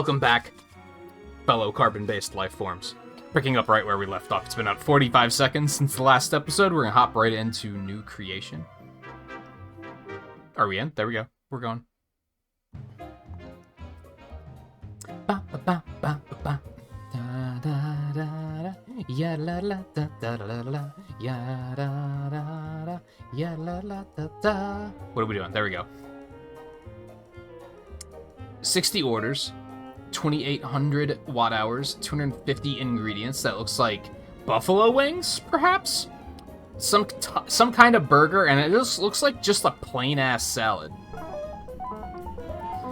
Welcome back, fellow carbon-based life forms. Picking up right where we left off. It's been about 45 seconds since the last episode. We're gonna hop right into new creation. Are we in? There we go. We're going. Ba ba ba ba ba da da da da ya la la da da da la ya da da da ya la la da da. What are we doing? There we go. 60 orders, 2,800 watt hours, 250 ingredients. That looks like buffalo wings, perhaps? Some kind of burger, and it just looks like just a plain-ass salad.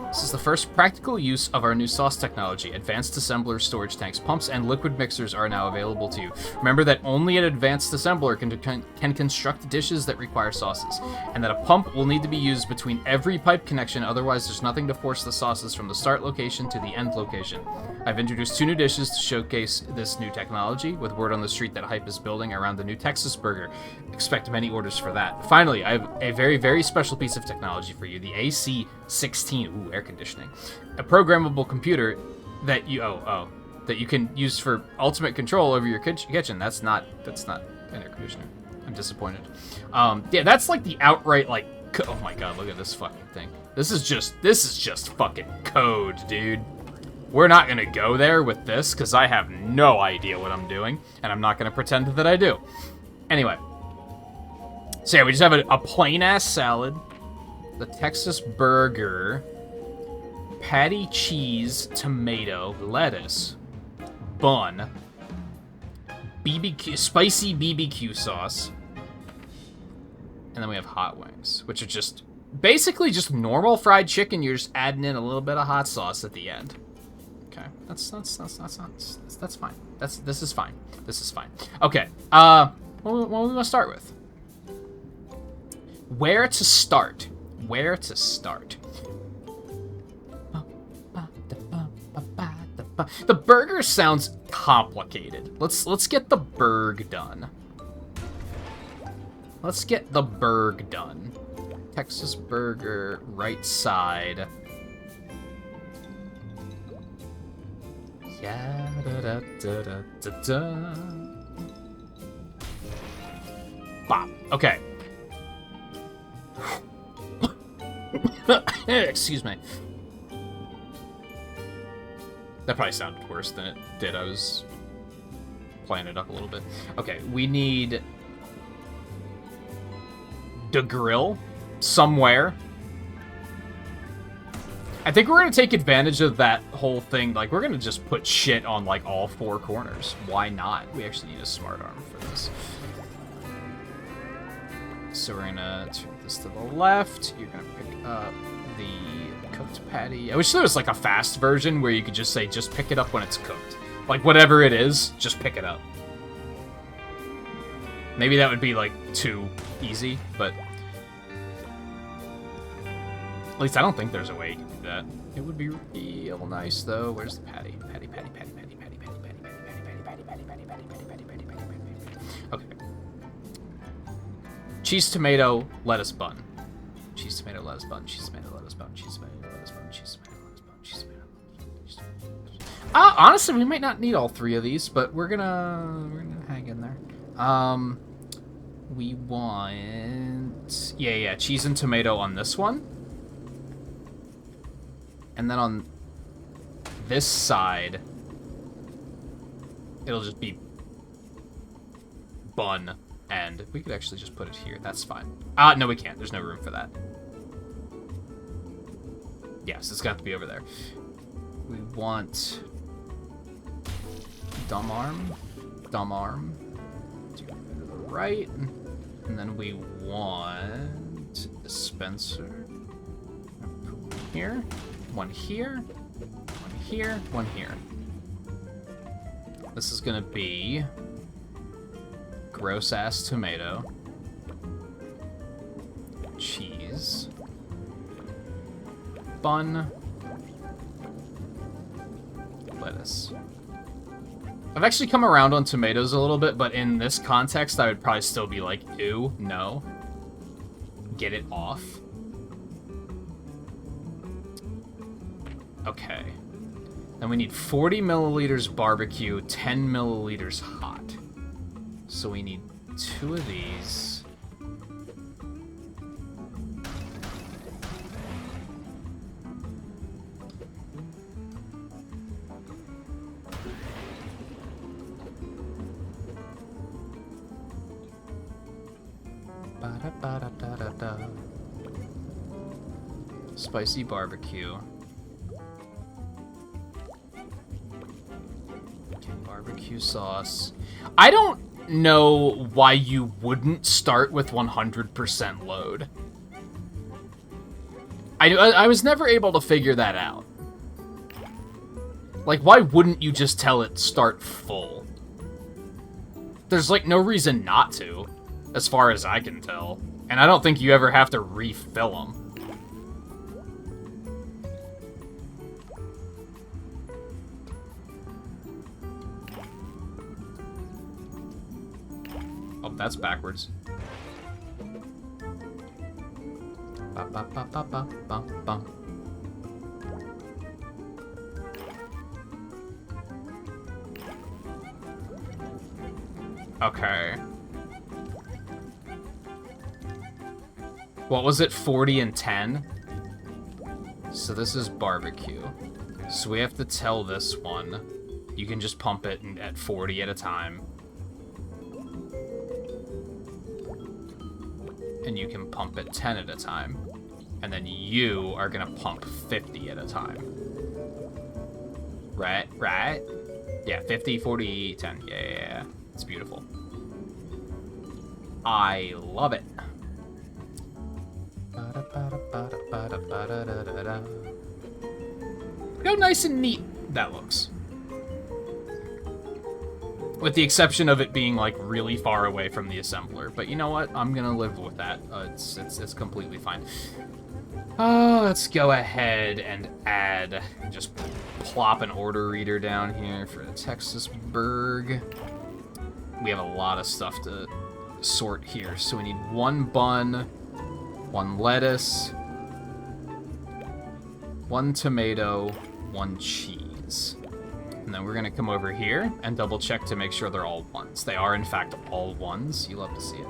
This is the first practical use of our new sauce technology. Advanced assembler storage tanks, pumps, and liquid mixers are now available to you. Remember that only an advanced assembler can construct dishes that require sauces, and that a pump will need to be used between every pipe connection, otherwise there's nothing to force the sauces from the start location to the end location. I've introduced 2 new dishes to showcase this new technology, with word on the street that hype is building around the new Texas burger. Expect many orders for that. Finally, I have a very, very special piece of technology for you, the AC-16. Ooh, air conditioning. A programmable computer that you that you can use for ultimate control over your kitchen. That's not an air conditioner. I'm disappointed. Yeah, that's like the outright like. Oh my god, look at this fucking thing. This is just fucking code, dude. We're not gonna go there with this because I have no idea what I'm doing, and I'm not gonna pretend that I do. Anyway, so yeah, we just have a plain ass salad, the Texas burger, patty, cheese, tomato, lettuce, bun, BBQ, spicy BBQ sauce, and then we have hot wings, which are just basically just normal fried chicken. You're just adding in a little bit of hot sauce at the end. Okay, that's fine. This is fine. This is fine. Okay, what we want to start with? Where to start? Where to start? The burger sounds complicated. Let's get the burg done. Let's get the burg done. Texas burger, right side. Yeah, da da da da da da. Bop. Okay. Excuse me. That probably sounded worse than it did. I was playing it up a little bit. Okay, we need the grill somewhere. I think we're going to take advantage of that whole thing. Like, we're going to just put shit on, like, all 4 corners. Why not? We actually need a smart arm for this. So we're going to turn this to the left. You're going to pick up the cooked patty. I wish there was, like, a fast version where you could just say, just pick it up when it's cooked. Like, whatever it is, just pick it up. Maybe that would be, like, too easy, but... At least I don't think there's a way you can do that. It would be real nice, though. Where's the patty? Patty. Okay. Cheese, tomato, lettuce bun. Cheese, tomato, lettuce bun. Cheese, tomato, lettuce bun. Cheese, tomato, lettuce bun. Cheese, tomato, lettuce bun. Cheese, tomato, lettuce bun. Honestly, we might not need all 3 of these, but we're gonna hang in there. We want... Yeah, cheese and tomato on this one. And then on this side, it'll just be bun, and we could actually just put it here. That's fine. No, we can't. There's no room for that. Yes, it's got to be over there. We want dumb arm, to the right, and then we want dispenser here. One here, one here, one here. This is gonna be gross ass tomato, cheese, bun, lettuce. I've actually come around on tomatoes a little bit, but in this context, I would probably still be like, ew, no. Get it off. Okay. Then we need 40 milliliters barbecue, 10 milliliters hot. So we need 2 of these. Ba-da-ba-da-da-da-da. Spicy barbecue. Okay, barbecue sauce. I don't know why you wouldn't start with 100% load. I was never able to figure that out. Like, why wouldn't you just tell it start full? There's, like, no reason not to, as far as I can tell. And I don't think you ever have to refill them. Oh, that's backwards. Ba, ba, ba, ba, ba, ba, ba. Okay. What was it? 40 and 10? So this is barbecue. So we have to tell this one. You can just pump it at 40 at a time. And you can pump it 10 at a time. And then you are gonna pump 50 at a time. Right? Right? Yeah, 50, 40, 10. Yeah. It's beautiful. I love it. Look how nice and neat that looks. With the exception of it being, like, really far away from the assembler. But you know what? I'm gonna live with that. It's completely fine. Let's go ahead and add... Just plop an order reader down here for the Texas Burg. We have a lot of stuff to sort here. So we need 1 bun, 1 lettuce, 1 tomato, 1 cheese. And then we're gonna come over here and double check to make sure they're all 1s. They are in fact all 1s. You love to see it.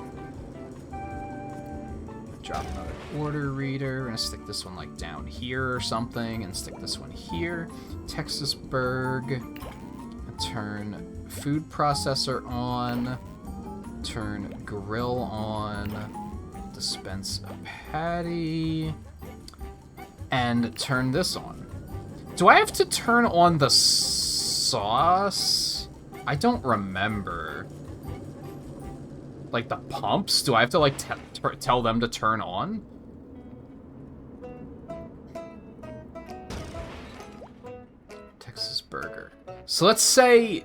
Drop another order reader. We're gonna stick this one like down here or something and stick this one here. Texas Burg. And turn food processor on. Turn grill on. Dispense a patty. And turn this on. Do I have to turn on the sauce? I don't remember. Like the pumps? Do I have to like tell them to turn on? Texas Burger. So let's say...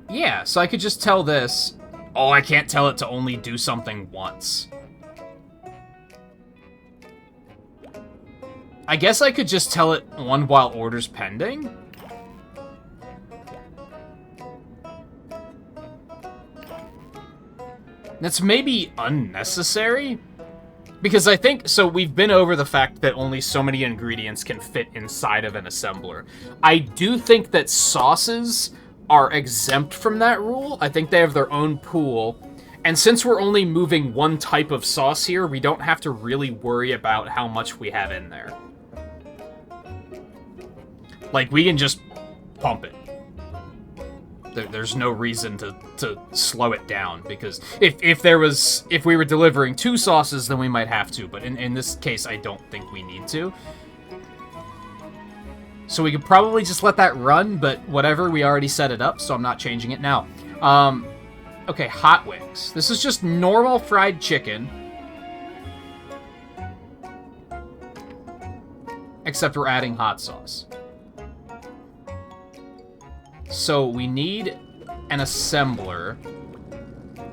Yeah, so I could just tell this... Oh, I can't tell it to only do something once. I guess I could just tell it on while order's pending? That's maybe unnecessary? Because I think, so we've been over the fact that only so many ingredients can fit inside of an assembler. I do think that sauces are exempt from that rule. I think they have their own pool. And since we're only moving one type of sauce here, we don't have to really worry about how much we have in there. Like, we can just pump it. There's no reason to slow it down, because if we were delivering 2 sauces, then we might have to, but in this case, I don't think we need to. So we could probably just let that run, but whatever, we already set it up, so I'm not changing it now. Okay, hot wings. This is just normal fried chicken. Except we're adding hot sauce. So we need an assembler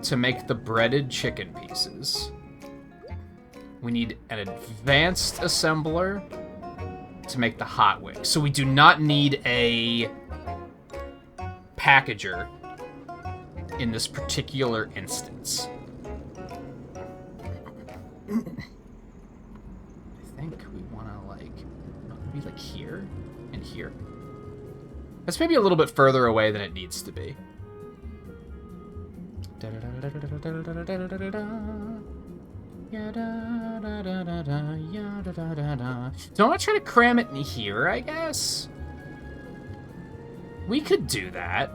to make the breaded chicken pieces. We need an advanced assembler to make the hot wings. So we do not need a packager in this particular instance. I think we want to, like, maybe like here and here. That's maybe a little bit further away than it needs to be. Do I want to try to cram it in here, I guess? We could do that.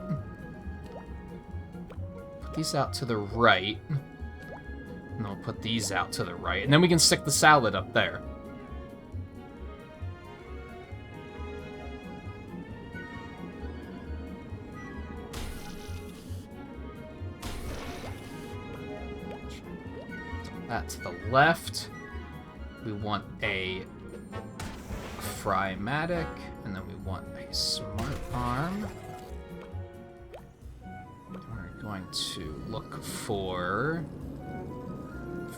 Put these out to the right. And we'll put these out to the right. And then we can stick the salad up there. That to the left. We want a Frymatic, and then we want a Smart Arm. We're going to look for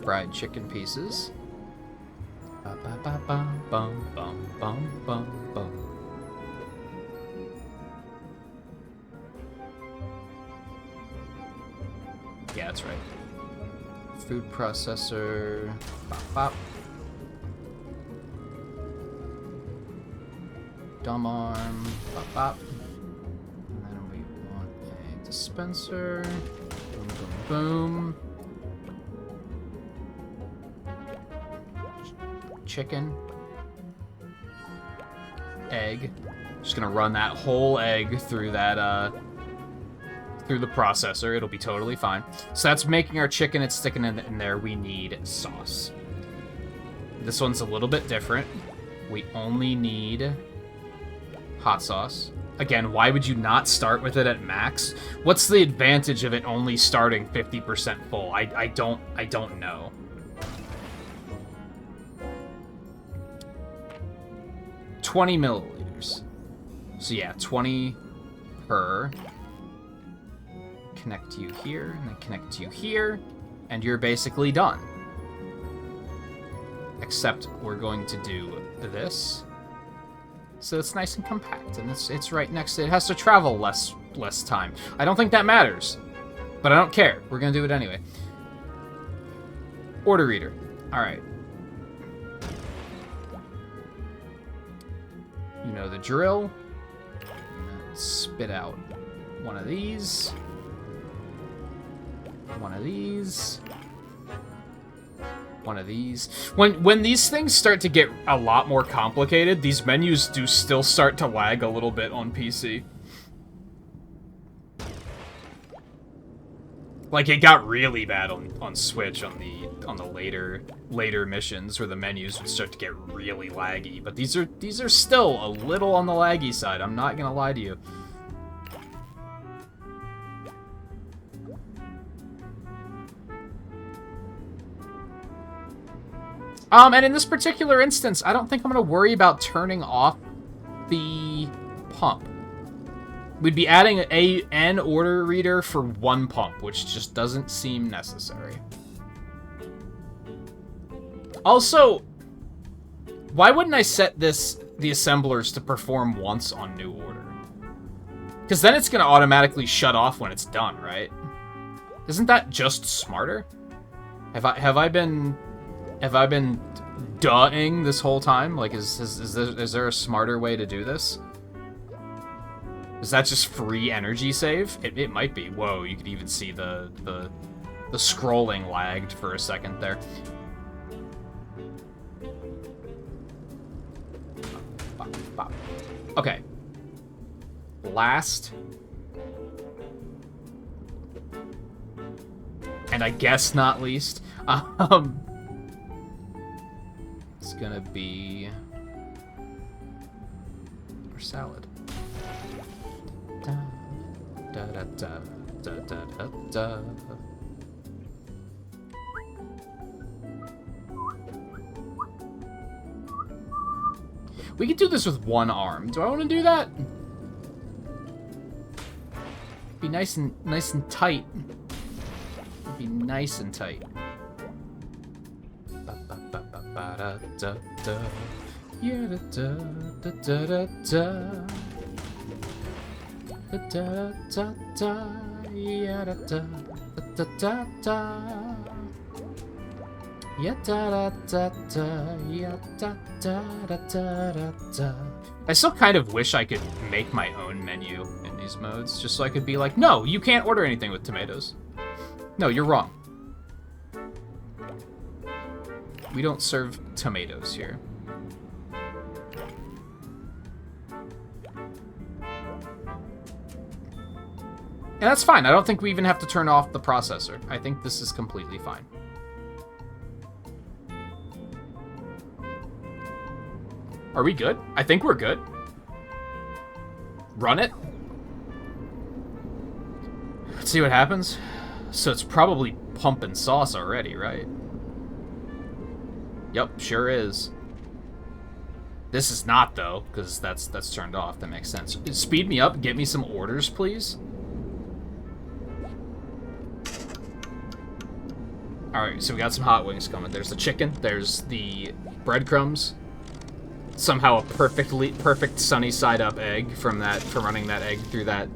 fried chicken pieces. Ba ba ba bum bum bum bum bum bum. Yeah, that's right. Food processor. Bop, bop. Dumb arm. Bop, bop. And then we want a dispenser. Boom, boom, boom. Chicken. Egg. Just gonna run that whole egg through that, through the processor. It'll be totally fine. So that's making our chicken. It's sticking in there. We need sauce. This one's a little bit different. We only need hot sauce. Again, why would you not start with it at max? What's the advantage of it only starting 50% full? I don't know. $20 milliliters. So yeah, 20 per. Connect you here, and then connect you here, and you're basically done. Except we're going to do this, so it's nice and compact, and it's right next to it. It has to travel less time. I don't think that matters, but I don't care. We're gonna do it anyway. Order reader. All right. You know the drill. Spit out one of these. One of these. One of these. When these things start to get a lot more complicated, these menus do still start to lag a little bit on PC. Like, it got really bad on Switch on the later missions where the menus would start to get really laggy. But these are still a little on the laggy side. I'm not gonna lie to you. And in this particular instance, I don't think I'm going to worry about turning off the pump. We'd be adding an order reader for one pump, which just doesn't seem necessary. Also, why wouldn't I set the assemblers to perform once on new order? Because then it's going to automatically shut off when it's done, right? Isn't that just smarter? Have I been duh-ing this whole time? Like, is there a smarter way to do this? Is that just free energy save? It might be. Whoa, you could even see the scrolling lagged for a second there. Okay. Last. And I guess not least. It's gonna be our salad. Da, da, da, da, da, da, da, da. We could do this with one arm. Do I want to do that? Be nice and tight. Be nice and tight. Da da da, yeah da da da da da da da da da, yeah da da da da da, yeah da da da da, yeah da da da da da. I still kind of wish I could make my own menu in these modes, just so I could be like, no, you can't order anything with tomatoes. No, you're wrong. We don't serve tomatoes here. And that's fine. I don't think we even have to turn off the processor. I think this is completely fine. Are we good? I think we're good. Run it. Let's see what happens. So it's probably pumping sauce already, right? Yep, sure is. This is not, though, because that's turned off. That makes sense. Speed me up. Get me some orders, please. Alright, so we got some hot wings coming. There's the chicken. There's the breadcrumbs. Somehow a perfect sunny side up egg from running that egg through that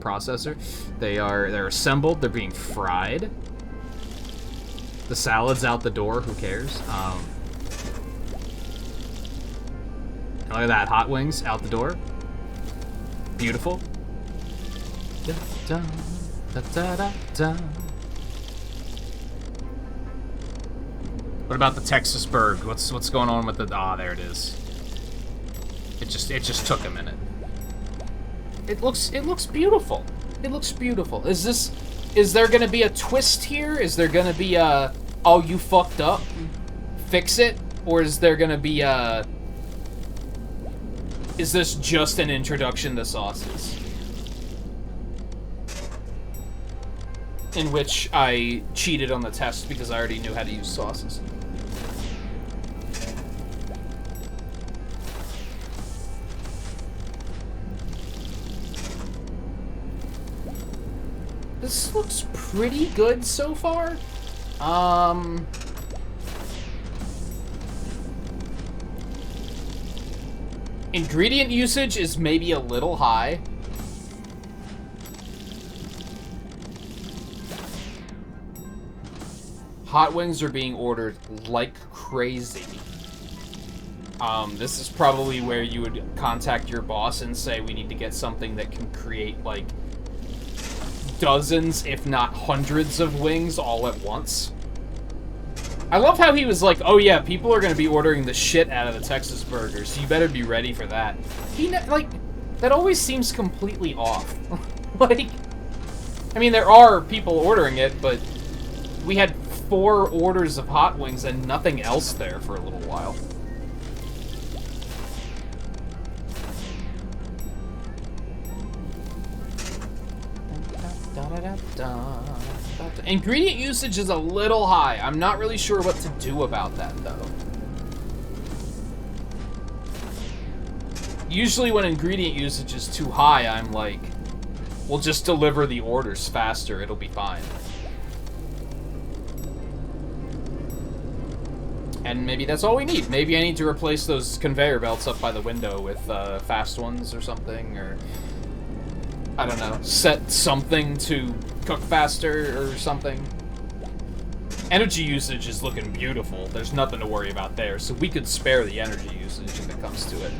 processor. They're assembled. They're being fried. The salad's out the door. Who cares? Look at that, hot wings out the door. Beautiful. Da, da, da, da, da, da. What about the Texas Burg? What's going on with the? Ah, there it is. It just took a minute. It looks beautiful. It looks beautiful. Is there gonna be a twist here? Is there gonna be a, oh, you fucked up, fix it? Or is there gonna be a, is this just an introduction to sauces? In which I cheated on the test because I already knew how to use sauces. This looks pretty good so far. Ingredient usage is maybe a little high. Hot wings are being ordered like crazy. This is probably where you would contact your boss and say, we need to get something that can create, like, dozens, if not hundreds of wings all at once. I love how he was like, oh yeah, people are gonna be ordering the shit out of the Texas burger, so you better be ready for that. Like, that always seems completely off. Like, I mean, there are people ordering it, but we had 4 orders of hot wings and nothing else there for a little while. Ingredient usage is a little high. I'm not really sure what to do about that, though. Usually when ingredient usage is too high, I'm like, we'll just deliver the orders faster, it'll be fine. And maybe that's all we need. Maybe I need to replace those conveyor belts up by the window with fast ones or something, or I don't know, set something to cook faster or something. Energy usage is looking beautiful. There's nothing to worry about there, so we could spare the energy usage if it comes to it.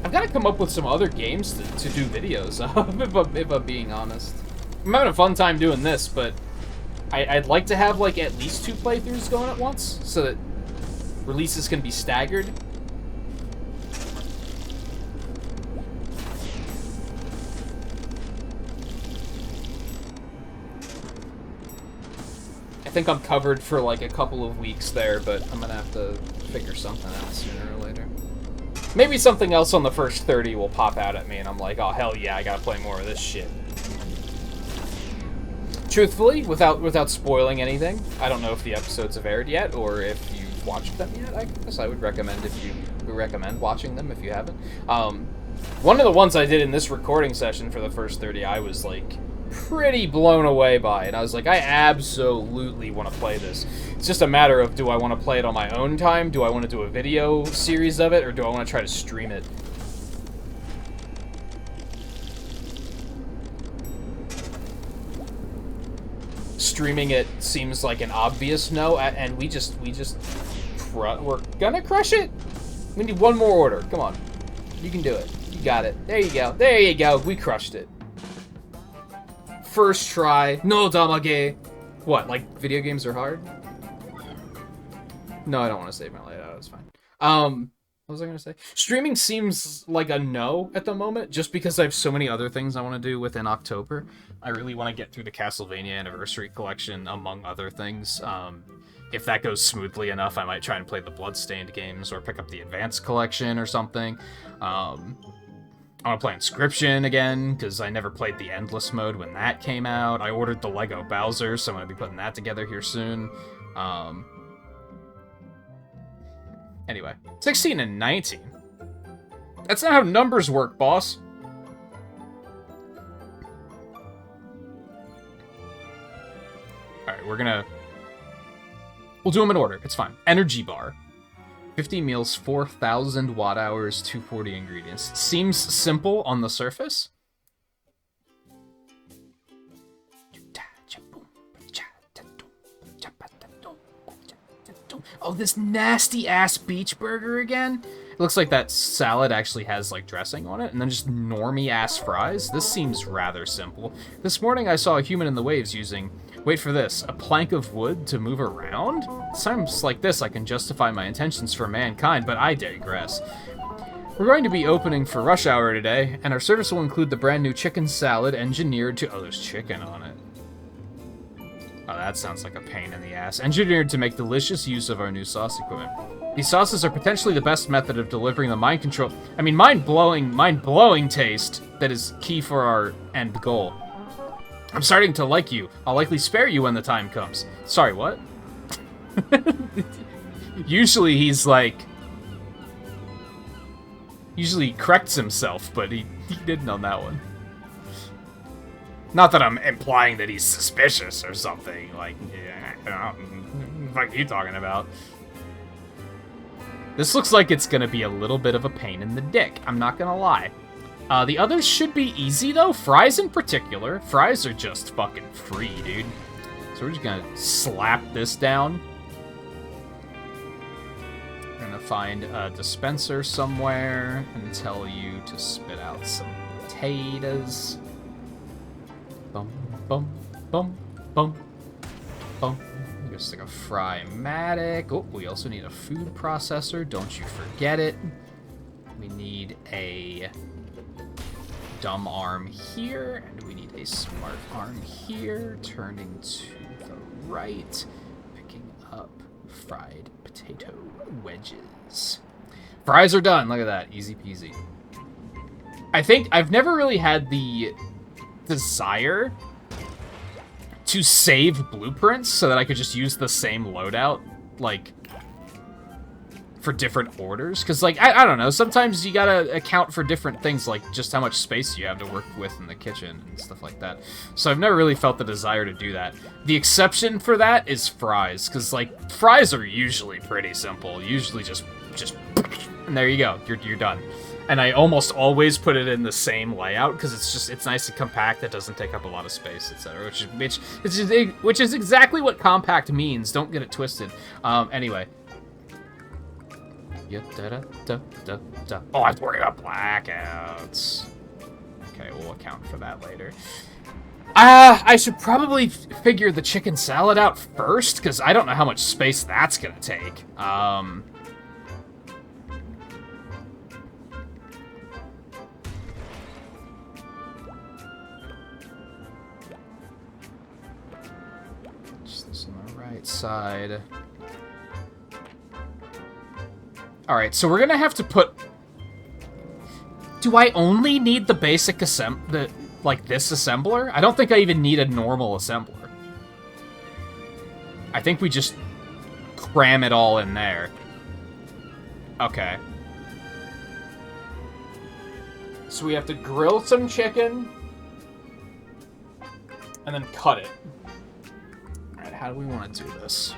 I've got to come up with some other games to do videos of, if I'm being honest. I'm having a fun time doing this, but I'd like to have, like, at least 2 playthroughs going at once, so that releases can be staggered. I think I'm covered for, like, a couple of weeks there, but I'm gonna have to figure something out sooner or later. Maybe something else on the first 30 will pop out at me, and I'm like, oh, hell yeah, I gotta play more of this shit. Truthfully, without spoiling anything, I don't know if the episodes have aired yet, or if you've watched them yet. I guess I would recommend watching them if you haven't. One of the ones I did in this recording session for the first 30, I was, like, pretty blown away by it. I was like, I absolutely want to play this. It's just a matter of, do I want to play it on my own time? Do I want to do a video series of it? Or do I want to try to stream it? Streaming it seems like an obvious no, and we're gonna crush it. We need one more order. Come on, you can do it. You got it. There you go. There you go. We crushed it. First try. No damage. What? Like video games are hard? No, I don't want to save my life. That was fine. What was I gonna say? Streaming seems like a no at the moment, just because I have so many other things I want to do within October. I really want to get through the Castlevania Anniversary Collection, among other things. If that goes smoothly enough, I might try and play the Bloodstained games, or pick up the Advanced Collection or something. I want to play Inscription again, because I never played the Endless mode when that came out. I ordered the Lego Bowser, so I'm going to be putting that together here soon. Anyway, 16 and 19. That's not how numbers work, boss. Alright, we'll do them in order. It's fine. Energy bar. 50 meals, 4,000 watt hours, 240 ingredients. Seems simple on the surface. Oh, this nasty-ass beach burger again? It looks like that salad actually has, like, dressing on it, and then just normie-ass fries. This seems rather simple. This morning I saw a human in the waves using, wait for this, a plank of wood to move around? Times like this I can justify my intentions for mankind, but I digress. We're going to be opening for rush hour today, and our service will include the brand new chicken salad engineered to... Oh, there's chicken on it. Oh, that sounds like a pain in the ass. Engineered to make delicious use of our new sauce equipment. These sauces are potentially the best method of delivering the mind-blowing taste that is key for our end goal. I'm starting to like you. I'll likely spare you when the time comes. Sorry, what? Usually he's like... Usually he corrects himself, but he didn't on that one. Not that I'm implying that he's suspicious or something. Like, yeah, what are you talking about? This looks like it's gonna be a little bit of a pain in the dick. I'm not gonna lie. The others should be easy, though. Fries in particular. Fries are just fucking free, dude. So we're just gonna slap this down. We're gonna find a dispenser somewhere and tell you to spit out some potatoes. Bum, bum, bum, bum, bum. There's like a fry-matic. Oh, we also need a food processor. Don't you forget it. We need a dumb arm here, and we need a smart arm here. Turning to the right, picking up fried potato wedges. Fries are done. Look at that. Easy peasy. I think I've never really had the desire to save blueprints so that I could just use the same loadout, like, for different orders. Because, like, I don't know, sometimes you gotta account for different things, like just how much space you have to work with in the kitchen and stuff like that. So I've never really felt the desire to do that. The exception for that is fries, because, like, fries are usually pretty simple. Usually just and there you go, you're done. And I almost always put it in the same layout because it's nice and compact. It doesn't take up a lot of space, etc. Which is exactly what compact means. Don't get it twisted. Anyway. Oh, I have to worry about blackouts. Okay, we'll account for that later. I should probably figure the chicken salad out first because I don't know how much space that's gonna take. Side. Alright, so we're gonna have to put... Do I only need the basic this assembler? I don't think I even need a normal assembler. I think we just cram it all in there. Okay. So we have to grill some chicken. and then cut it. Alright, how do we want to do this?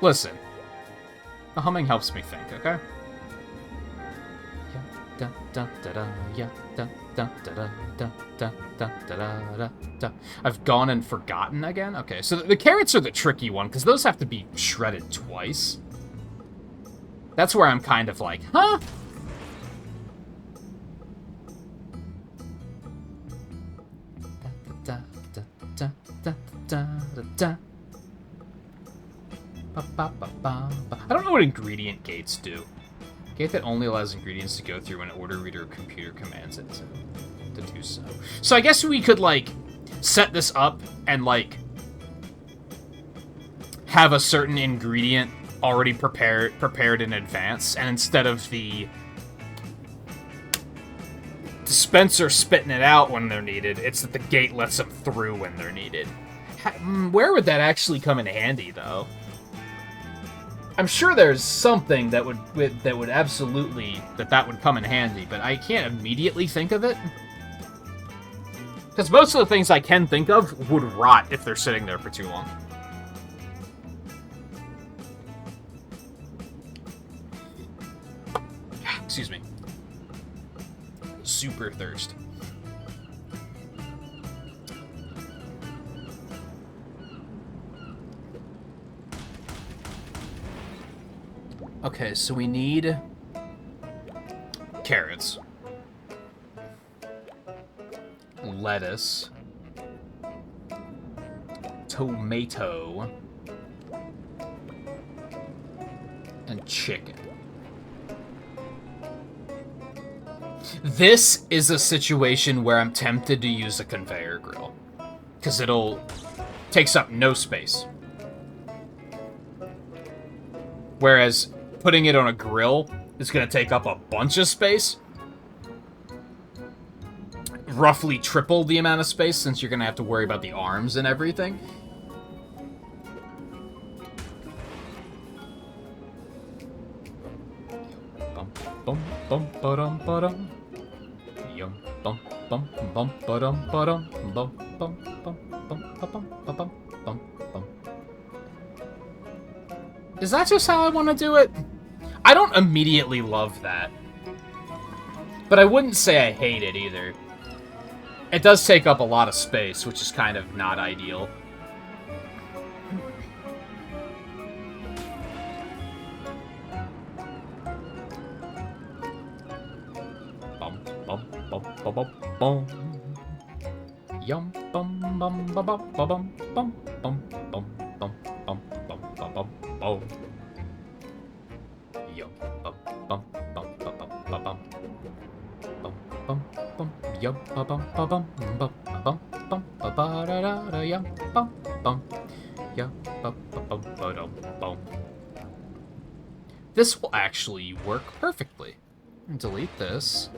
Listen, the humming helps me think, okay? I've gone and forgotten again? Okay, so the carrots are the tricky one, because those have to be shredded twice. That's where I'm kind of like, huh? I don't know what ingredient gates do. Gate that only allows ingredients to go through when an order reader or computer commands it to do so. So I guess we could, like, set this up and, like, have a certain ingredient already prepared in advance, and instead of the dispenser spitting it out when they're needed, it's that the gate lets them through when they're needed. Where would that actually come in handy, though? I'm sure there's something that would absolutely that would come in handy, but I can't immediately think of it. Because most of the things I can think of would rot if they're sitting there for too long. Excuse me. Super thirst. Okay, so we need carrots, lettuce, tomato, and chicken. This is a situation where I'm tempted to use a conveyor grill, because takes up no space. Whereas putting it on a grill is going to take up a bunch of space. Roughly triple the amount of space, since you're going to have to worry about the arms and everything. Bum bum bum ba-dum ba-dum. Yum bum bum bum ba-dum ba-dum bum bum bum bum ba-bum ba-bum bum bum. Is that just how I want to do it? I don't immediately love that. But I wouldn't say I hate it either. It does take up a lot of space, which is kind of not ideal. Bum bum bum bum bum bum. Yum bum bum bum bum bum bum bum bum bum bum bum bum bum. Oh. Yum bum bum bum bum bum bum bum bum bum yum bum bum bum bum bum bum ba da da da yum bum bum yum bum bum bum bum. This will actually work perfectly. Delete this.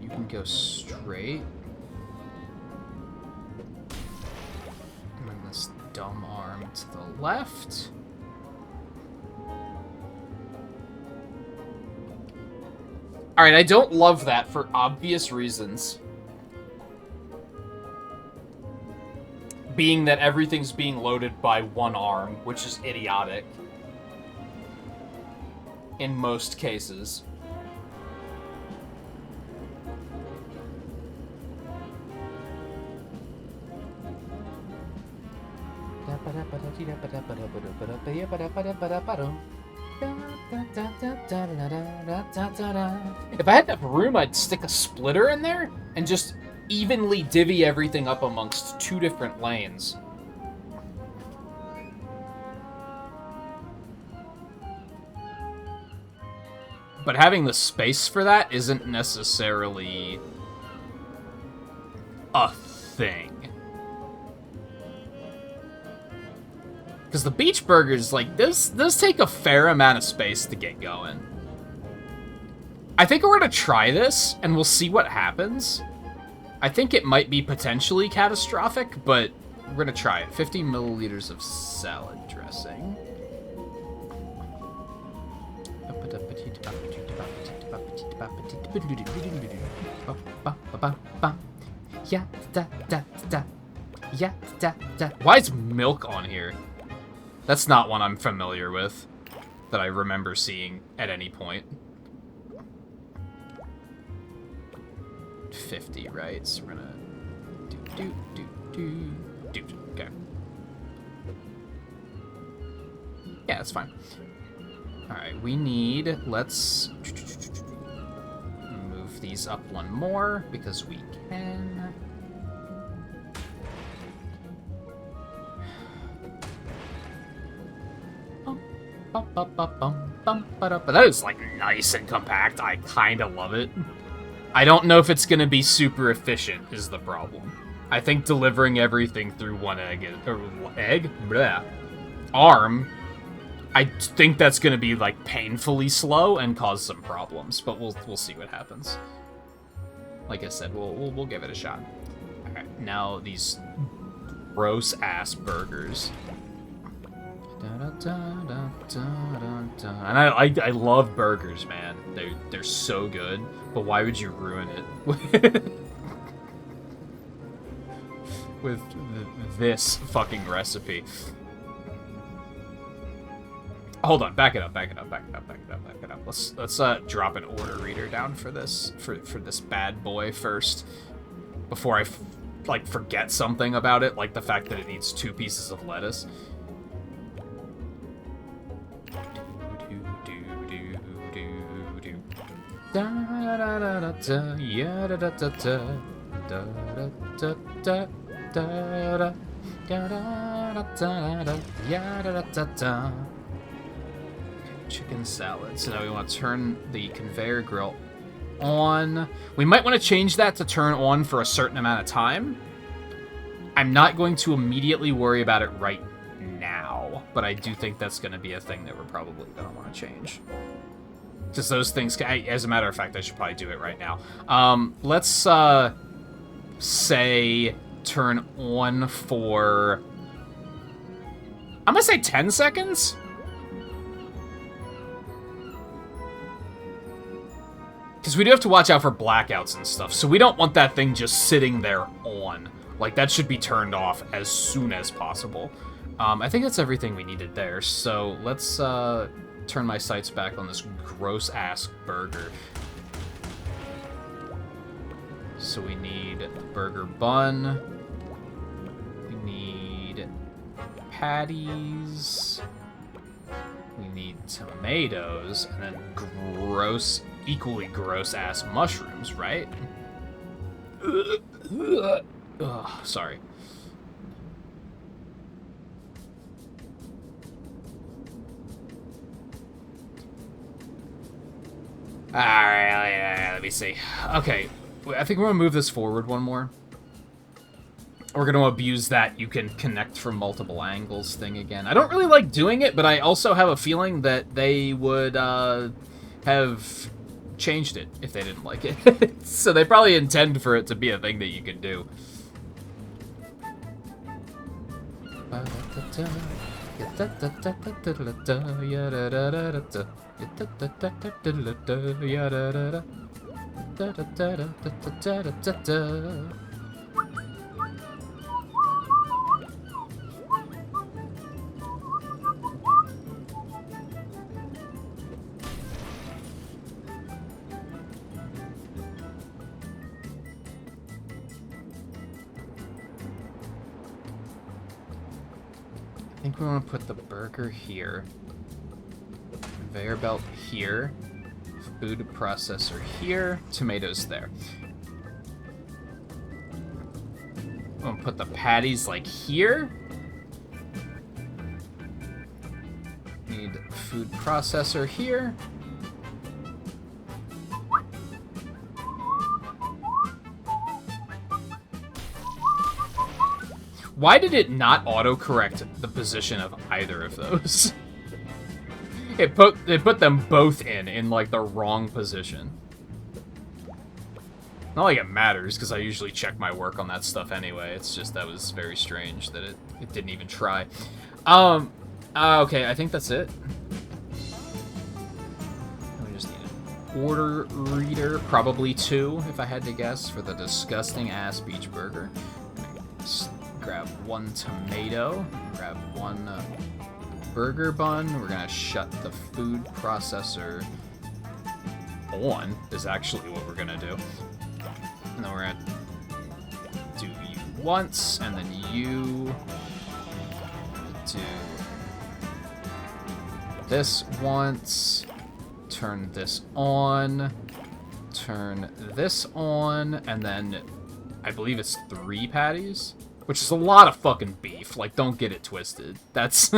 You can go straight. And then this dumb arm to the left. Alright, I don't love that for obvious reasons. Being that everything's being loaded by one arm, which is idiotic. In most cases. If I had enough room, I'd stick a splitter in there and just evenly divvy everything up amongst two different lanes. But having the space for that isn't necessarily a thing. Because the beach burgers, like, those take a fair amount of space to get going. I think we're gonna try this, and we'll see what happens. I think it might be potentially catastrophic, but we're gonna try it. 50 milliliters of salad dressing. Why is milk on here? That's not one I'm familiar with, that I remember seeing at any point. 50, right? So we're gonna do. Okay. Yeah, that's fine. All right, we need. Let's move these up one more because we can. But that is like nice and compact. I kind of love it. I don't know if it's going to be super efficient is the problem. I think delivering everything through one arm, I think that's going to be like painfully slow and cause some problems, but we'll see what happens. Like I said, we'll give it a shot. All right, now these gross ass burgers. And I love burgers, man. They're so good. But why would you ruin it with this fucking recipe? Hold on, back it up. Let's drop an order reader down for this for this bad boy first, before I like forget something about it, like the fact that it needs 2 pieces of lettuce. Chicken salad. So now we want to turn the conveyor grill on. We might want to change that to turn on for a certain amount of time. I'm not going to immediately worry about it right now, but I do think that's going to be a thing that we're probably going to want to change. Because those things, as a matter of fact, I should probably do it right now. Let's say turn on for, I'm gonna say 10 seconds? Because we do have to watch out for blackouts and stuff, so we don't want that thing just sitting there on. Like, that should be turned off as soon as possible. I think that's everything we needed there, so let's turn my sights back on this gross-ass burger. So we need burger bun. We need patties. We need tomatoes, and then gross, equally gross-ass mushrooms, right? Ugh, sorry. Alright, let me see. Okay, I think we're gonna move this forward one more. We're gonna abuse that you can connect from multiple angles thing again. I don't really like doing it, but I also have a feeling that they would have changed it if they didn't like it. So they probably intend for it to be a thing that you can do. I think we want to put the burger here, conveyor belt here, food processor here, tomatoes there. I'm gonna put the patties like here. Need food processor here. Why did it not autocorrect the position of either of those? It put them both in like the wrong position. Not like it matters, because I usually check my work on that stuff anyway. It's just that was very strange that it didn't even try. Okay, I think that's it. We just need an order reader, probably 2, if I had to guess, for the disgusting-ass beach burger. Just grab 1 tomato, grab 1 burger bun. We're gonna shut the food processor on, is actually what we're gonna do. And then we're gonna do you once, and then you do this once, turn this on, turn this on, and then I believe it's 3 patties, which is a lot of fucking beef. Like, don't get it twisted. That's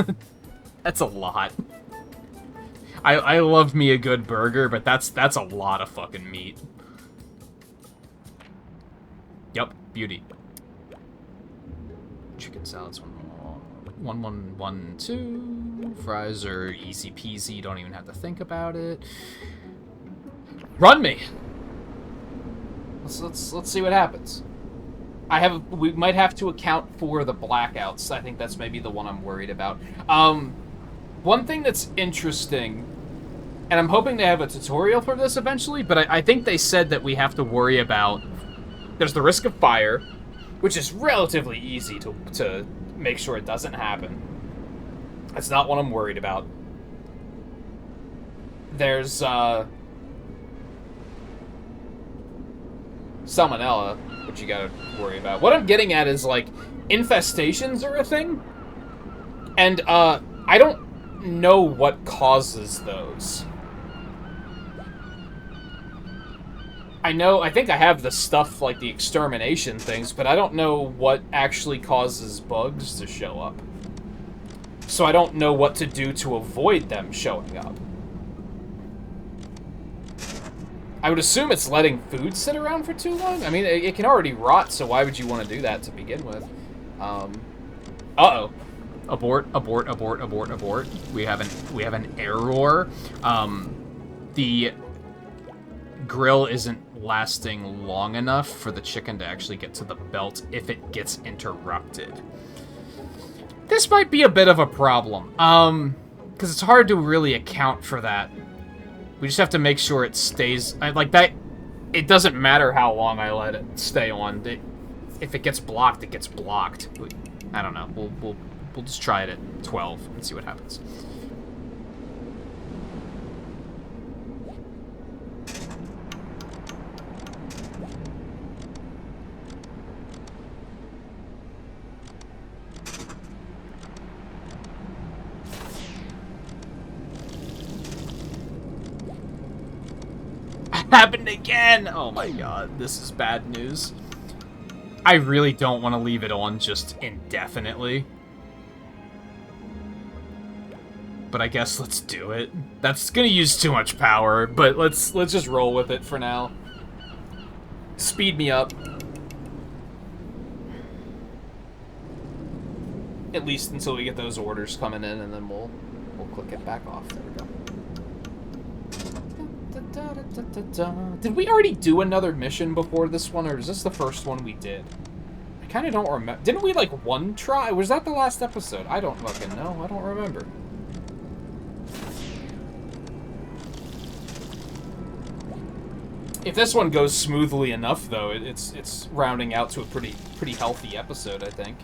that's a lot. I love me a good burger, but that's a lot of fucking meat. Yup, beauty. Chicken salads, 1-1-1-2. Fries are easy peasy. Don't even have to think about it. Run me. Let's see what happens. We might have to account for the blackouts. I think that's maybe the one I'm worried about. One thing that's interesting, and I'm hoping to have a tutorial for this eventually, but I think they said that we have to worry about. There's the risk of fire, which is relatively easy to make sure it doesn't happen. That's not what I'm worried about. There's, salmonella, which you gotta worry about. What I'm getting at is, like, infestations are a thing, and, I don't know what causes those. I think I have the stuff, like the extermination things, but I don't know what actually causes bugs to show up. So I don't know what to do to avoid them showing up. I would assume it's letting food sit around for too long. I mean, it can already rot, so why would you want to do that to begin with? Uh-oh. Abort, abort, abort, abort, abort. We have an error. The grill isn't lasting long enough for the chicken to actually get to the belt if it gets interrupted. This might be a bit of a problem, because it's hard to really account for that. We just have to make sure it stays, like that, it doesn't matter how long I let it stay on. If it gets blocked, it gets blocked. I don't know, we'll just try it at 12 and see what happens. Happened again! Oh my god, this is bad news. I really don't want to leave it on just indefinitely. But I guess let's do it. That's gonna use too much power, but let's just roll with it for now. Speed me up. At least until we get those orders coming in, and then we'll click it back off. There we go. Did we already do another mission before this one, or is this the first one we did? I kind of don't remember. Didn't we, like, one try? Was that the last episode? I don't fucking know. I don't remember. If this one goes smoothly enough, though, it's rounding out to a pretty healthy episode, I think.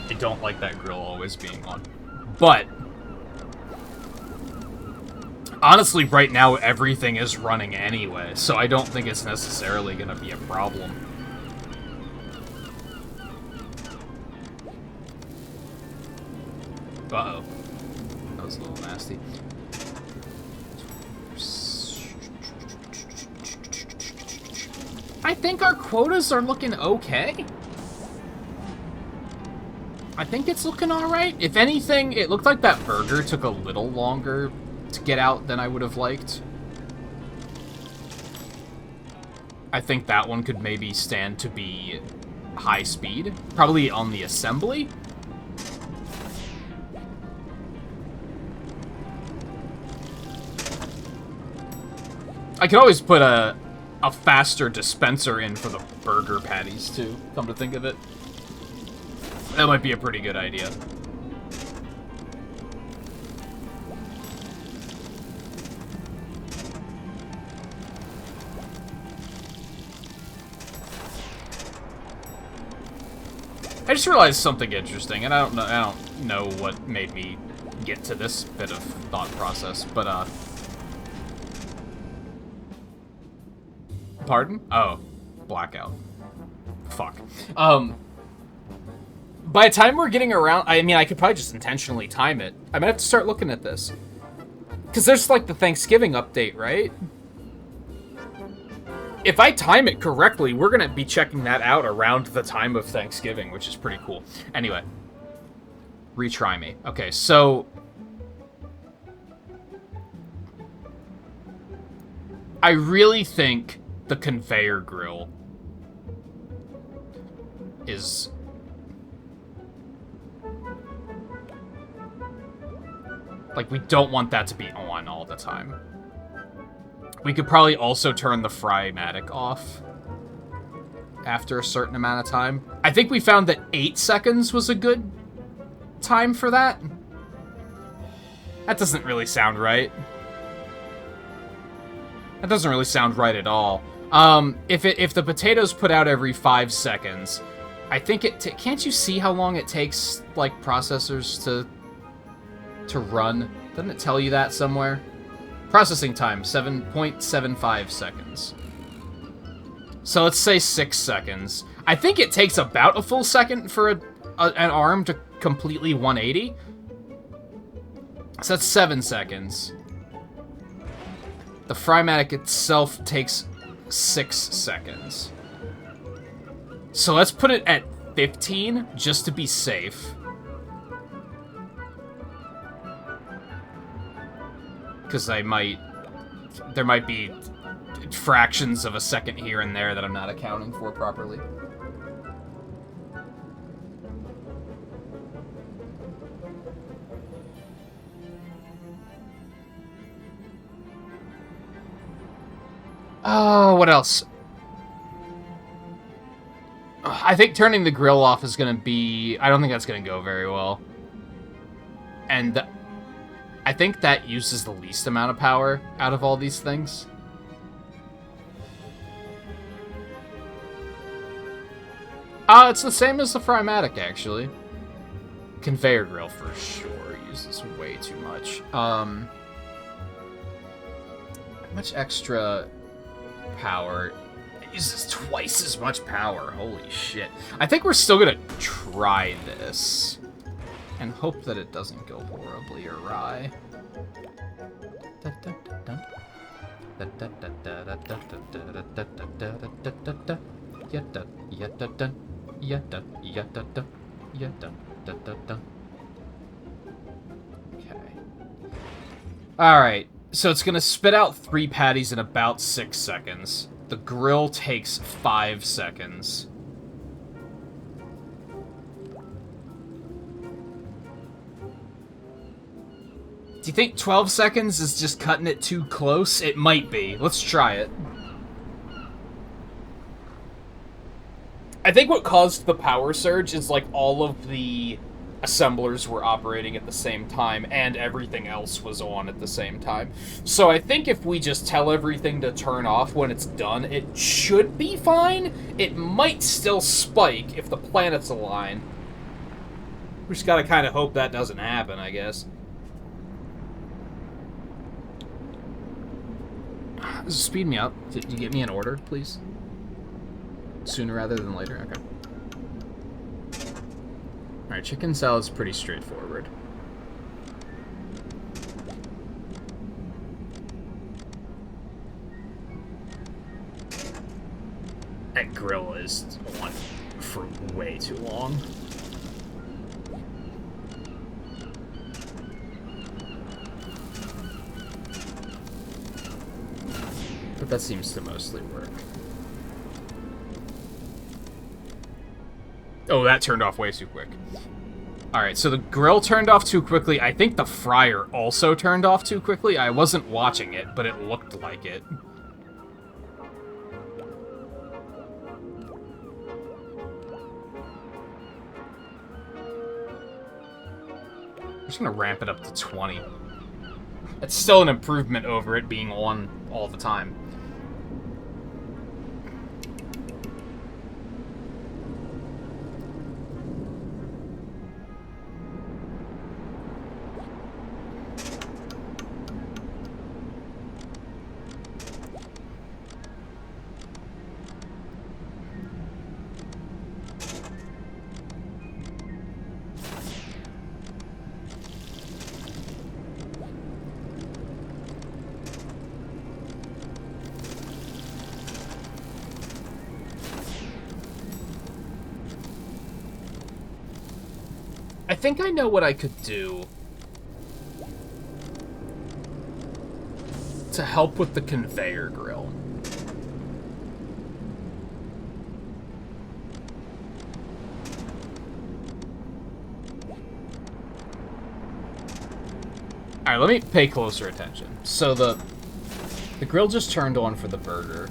I don't like that grill always being on. But honestly, right now everything is running anyway, so I don't think it's necessarily going to be a problem. Uh-oh. was a little nasty. I think our quotas are looking okay. I think it's looking alright. If anything, it looked like that burger took a little longer to get out than I would have liked. I think that one could maybe stand to be high speed. Probably on the assembly. I could always put a faster dispenser in for the burger patties, too, come to think of it. That might be a pretty good idea. I just realized something interesting, and I don't know what made me get to this bit of thought process, but pardon? Oh, blackout. Fuck. By the time we're getting around, I mean, I could probably just intentionally time it. I might have to start looking at this. Because there's, like, the Thanksgiving update, right? If I time it correctly, we're going to be checking that out around the time of Thanksgiving, which is pretty cool. Anyway. Retry me. Okay, so... I really think the conveyor grill is... Like, we don't want that to be on all the time. We could probably also turn the Frymatic off after a certain amount of time. I think we found that 8 seconds was a good time for that. That doesn't really sound right. That doesn't really sound right at all. If the potatoes put out every 5 seconds, I think it... Can't you see how long it takes, like, processors to run? Doesn't it tell you that somewhere? Processing time, 7.75 seconds. So let's say 6 seconds. I think it takes about a full second for an arm to completely 180. So that's 7 seconds. The Frymatic itself takes 6 seconds. So let's put it at 15, just to be safe. Because there might be fractions of a second here and there that I'm not accounting for properly. Oh, what else? I think turning the grill off is going to be... I don't think that's going to go very well. And I think that uses the least amount of power out of all these things. It's the same as the Frymatic, actually. Conveyor grill, for sure, uses way too much. How much extra power? It uses twice as much power. Holy shit. I think we're still gonna try this. And hope that it doesn't go horribly awry. Okay. Alright, so it's gonna spit out 3 patties in about 6 seconds. The grill takes 5 seconds. Do you think 12 seconds is just cutting it too close? It might be. Let's try it. I think what caused the power surge is, like, all of the assemblers were operating at the same time, and everything else was on at the same time. So I think if we just tell everything to turn off when it's done, it should be fine. It might still spike if the planets align. We just gotta kind of hope that doesn't happen, I guess. Speed me up. Can you get me an order, please? Sooner rather than later? Okay. Alright, chicken salad's pretty straightforward. That grill is on for way too long. But that seems to mostly work. Oh, that turned off way too quick. Alright, so the grill turned off too quickly. I think the fryer also turned off too quickly. I wasn't watching it, but it looked like it. I'm just gonna ramp it up to 20. It's still an improvement over it being on all the time. I think I know what I could do to help with the conveyor grill. Alright, let me pay closer attention. So the grill just turned on for the burger.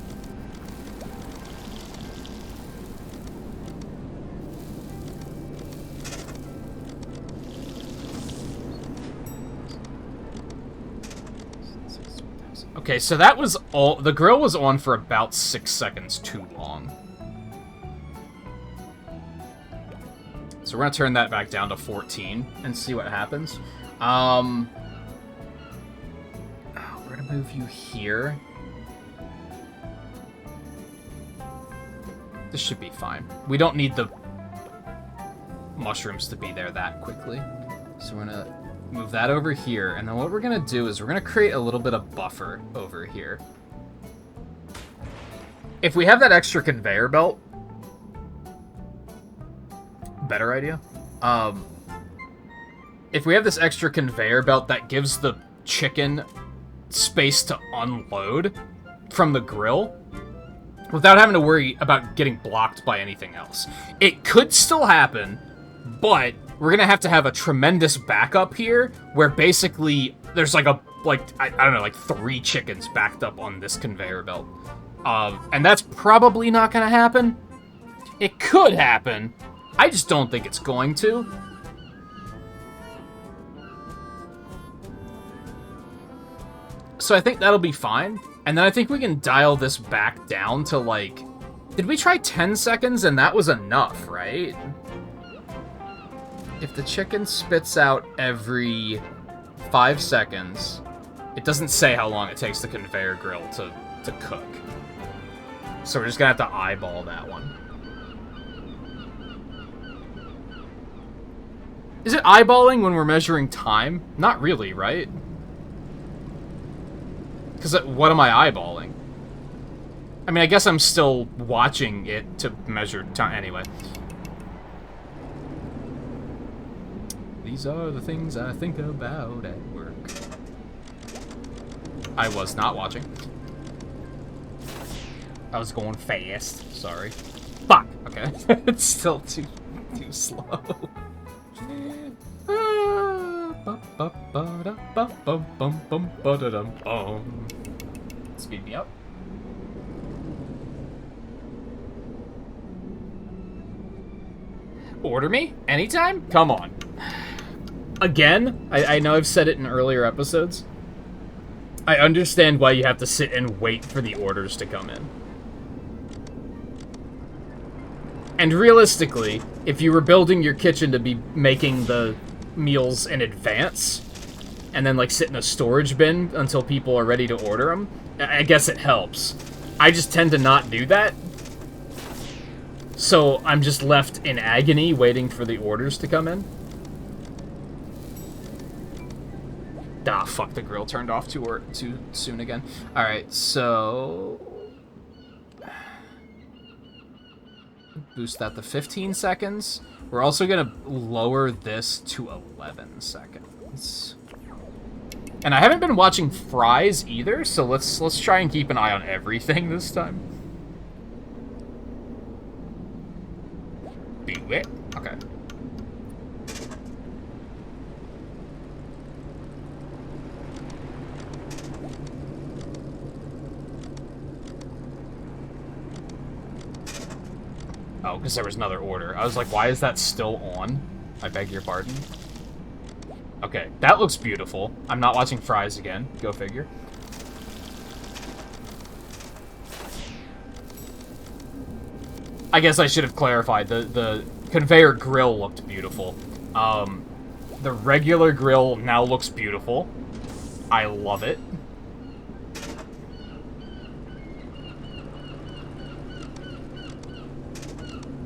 Okay, so that was all. The grill was on for about 6 seconds too long. So we're gonna turn that back down to 14 and see what happens. We're gonna move you here. This should be fine. We don't need the mushrooms to be there that quickly. So we're gonna move that over here, and then what we're gonna do is we're gonna create a little bit of buffer over here. If we have that extra conveyor belt, better idea. If we have this extra conveyor belt that gives the chicken space to unload from the grill without having to worry about getting blocked by anything else. It could still happen, but we're gonna have to have a tremendous backup here, where basically there's like I don't know, like 3 chickens backed up on this conveyor belt. And that's probably not gonna happen. It could happen. I just don't think it's going to. So I think that'll be fine. And then I think we can dial this back down to like... Did we try 10 seconds and that was enough, right? If the chicken spits out every 5 seconds, it doesn't say how long it takes the conveyor grill to cook. So we're just gonna have to eyeball that one. Is it eyeballing when we're measuring time? Not really, right? Because what am I eyeballing? I mean, I guess I'm still watching it to measure time. Anyway. These are the things I think about at work. I was not watching. I was going fast. Sorry. Fuck. Okay. It's still too slow. Speed me up. Order me? Anytime? Come on. Again, I know I've said it in earlier episodes. I understand why you have to sit and wait for the orders to come in. And realistically, if you were building your kitchen to be making the meals in advance, and then like sit in a storage bin until people are ready to order them, I guess it helps. I just tend to not do that. So I'm just left in agony waiting for the orders to come in. Ah, fuck, the grill turned off too soon again. Alright, so... Boost that to 15 seconds. We're also gonna lower this to 11 seconds. And I haven't been watching fries either, so let's try and keep an eye on everything this time. Be wit. Okay. Oh, because there was another order. I was like, why is that still on? I beg your pardon. Okay, that looks beautiful. I'm not watching fries again. Go figure. I guess I should have clarified. The conveyor grill looked beautiful. The regular grill now looks beautiful. I love it.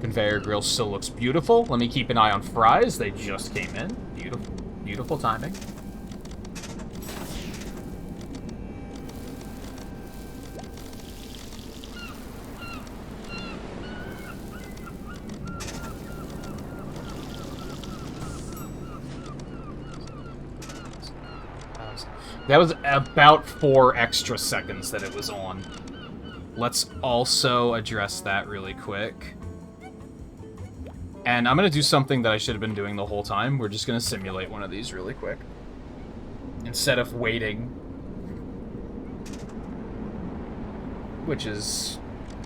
Conveyor grill still looks beautiful. Let me keep an eye on fries. They just came in. Beautiful. Beautiful timing. That was about 4 extra seconds that it was on. Let's also address that really quick. And I'm going to do something that I should have been doing the whole time. We're just going to simulate one of these really quick. Instead of waiting. Which is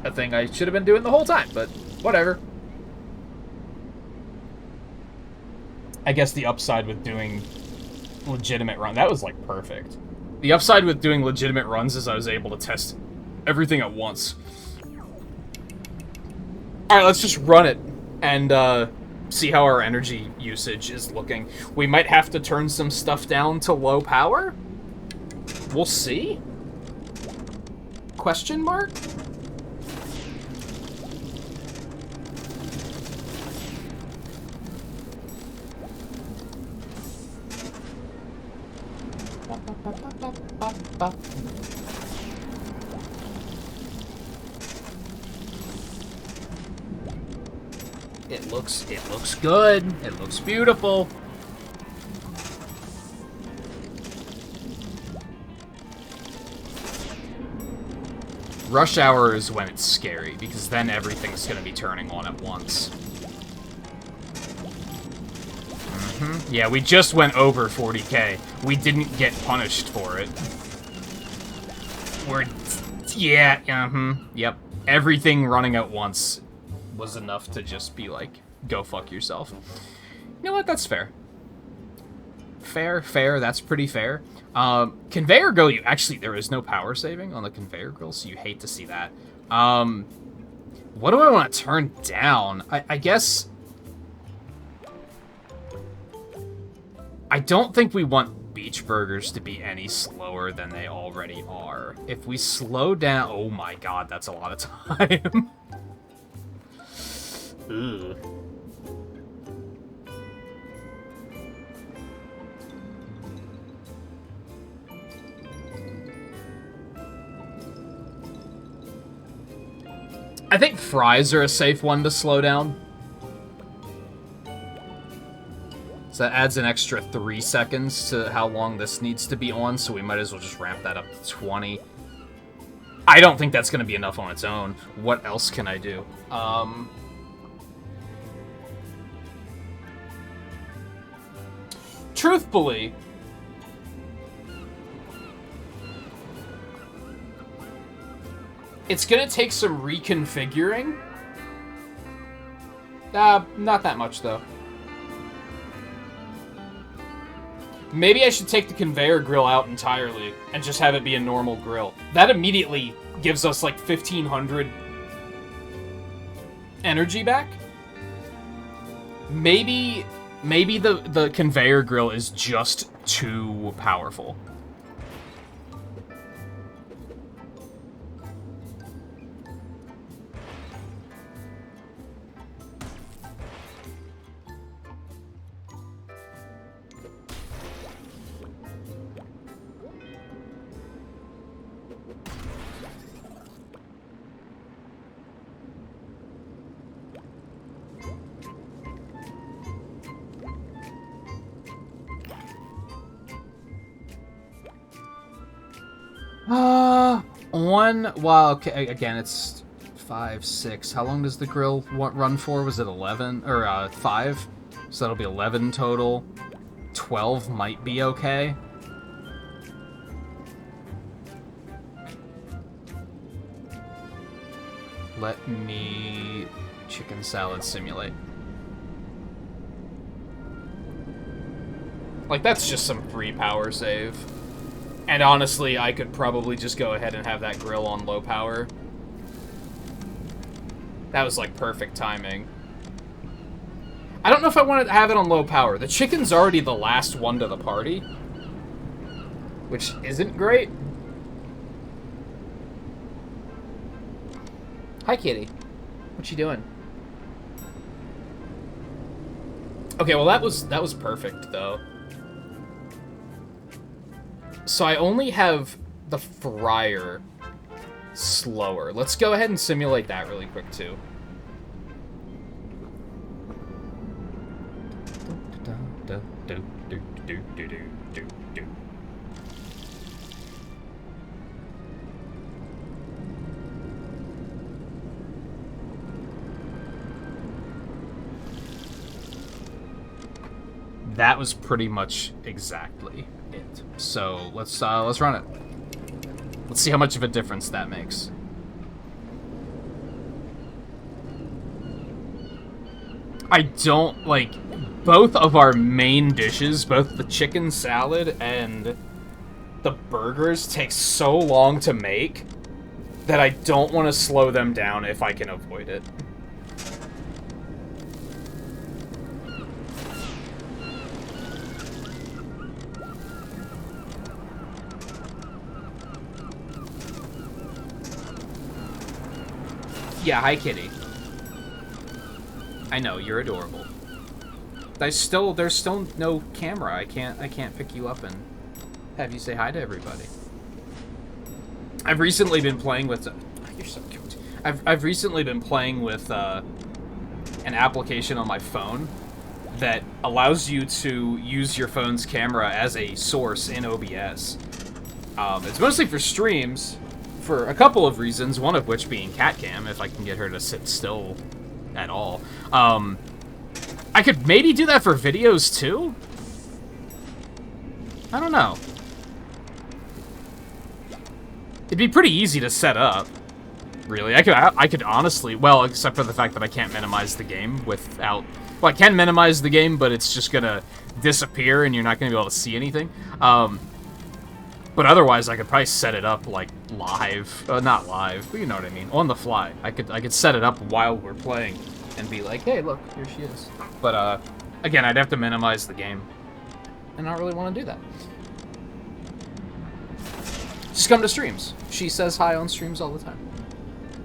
a thing I should have been doing the whole time, but whatever. I guess the upside with doing legitimate run, that was like perfect. The upside with doing legitimate runs is I was able to test everything at once. Alright, let's just run it and see how our energy usage is looking. We might have to turn some stuff down to low power. We'll see. Question mark? It looks good. It looks beautiful. Rush hour is when it's scary, because then everything's gonna be turning on at once. Yeah, we just went over 40k. We didn't get punished for it. Yep. Everything running at once was enough to just be like, go fuck yourself. You know what? That's fair. Fair. That's pretty fair. Conveyor grill, actually, there is no power saving on the conveyor grill, so you hate to see that. What do I want to turn down? I guess... I don't think we want beach burgers to be any slower than they already are. If we slow down... Oh my god, that's a lot of time. Ugh. I think fries are a safe one to slow down. So that adds an extra 3 seconds to how long this needs to be on, so we might as well just ramp that up to 20. I don't think that's going to be enough on its own. What else can I do? Truthfully, it's going to take some reconfiguring. Not that much, though. Maybe I should take the conveyor grill out entirely and just have it be a normal grill. That immediately gives us like 1,500 energy back. Maybe the conveyor grill is just too powerful. Well, okay, again, it's 5, 6. How long does the grill run for? Was it 11? Or, 5? So that'll be 11 total. 12 might be okay. Let me chicken salad simulate. Like, that's just some free power save. And honestly, I could probably just go ahead and have that grill on low power. That was, like, perfect timing. I don't know if I want to have it on low power. The chicken's already the last one to the party, which isn't great. Hi, kitty. What you doing? Okay, well, that was perfect, though. So I only have the fryer slower. Let's go ahead and simulate that really quick, too. That was pretty much exactly it. So let's run it. Let's see how much of a difference that makes. I don't like both of our main dishes, both the chicken salad and the burgers take so long to make that I don't want to slow them down if I can avoid it. Yeah, hi, kitty. I know, you're adorable. There's still no camera. I can't pick you up and have you say hi to everybody. I've recently been playing with... You're so cute. I've recently been playing with an application on my phone that allows you to use your phone's camera as a source in OBS. It's mostly for streams, for a couple of reasons, one of which being cat cam, if I can get her to sit still at all. I could maybe do that for videos too? I don't know. It'd be pretty easy to set up, really. I could honestly, well, except for the fact that I can't minimize the game without... Well, I can minimize the game, but it's just gonna disappear and you're not gonna be able to see anything. But otherwise, I could probably set it up, like, live. Not live, but you know what I mean. On the fly. I could set it up while we're playing and be like, hey, look, here she is. But, again, I'd have to minimize the game. And I don't really want to do that. Just come to streams. She says hi on streams all the time.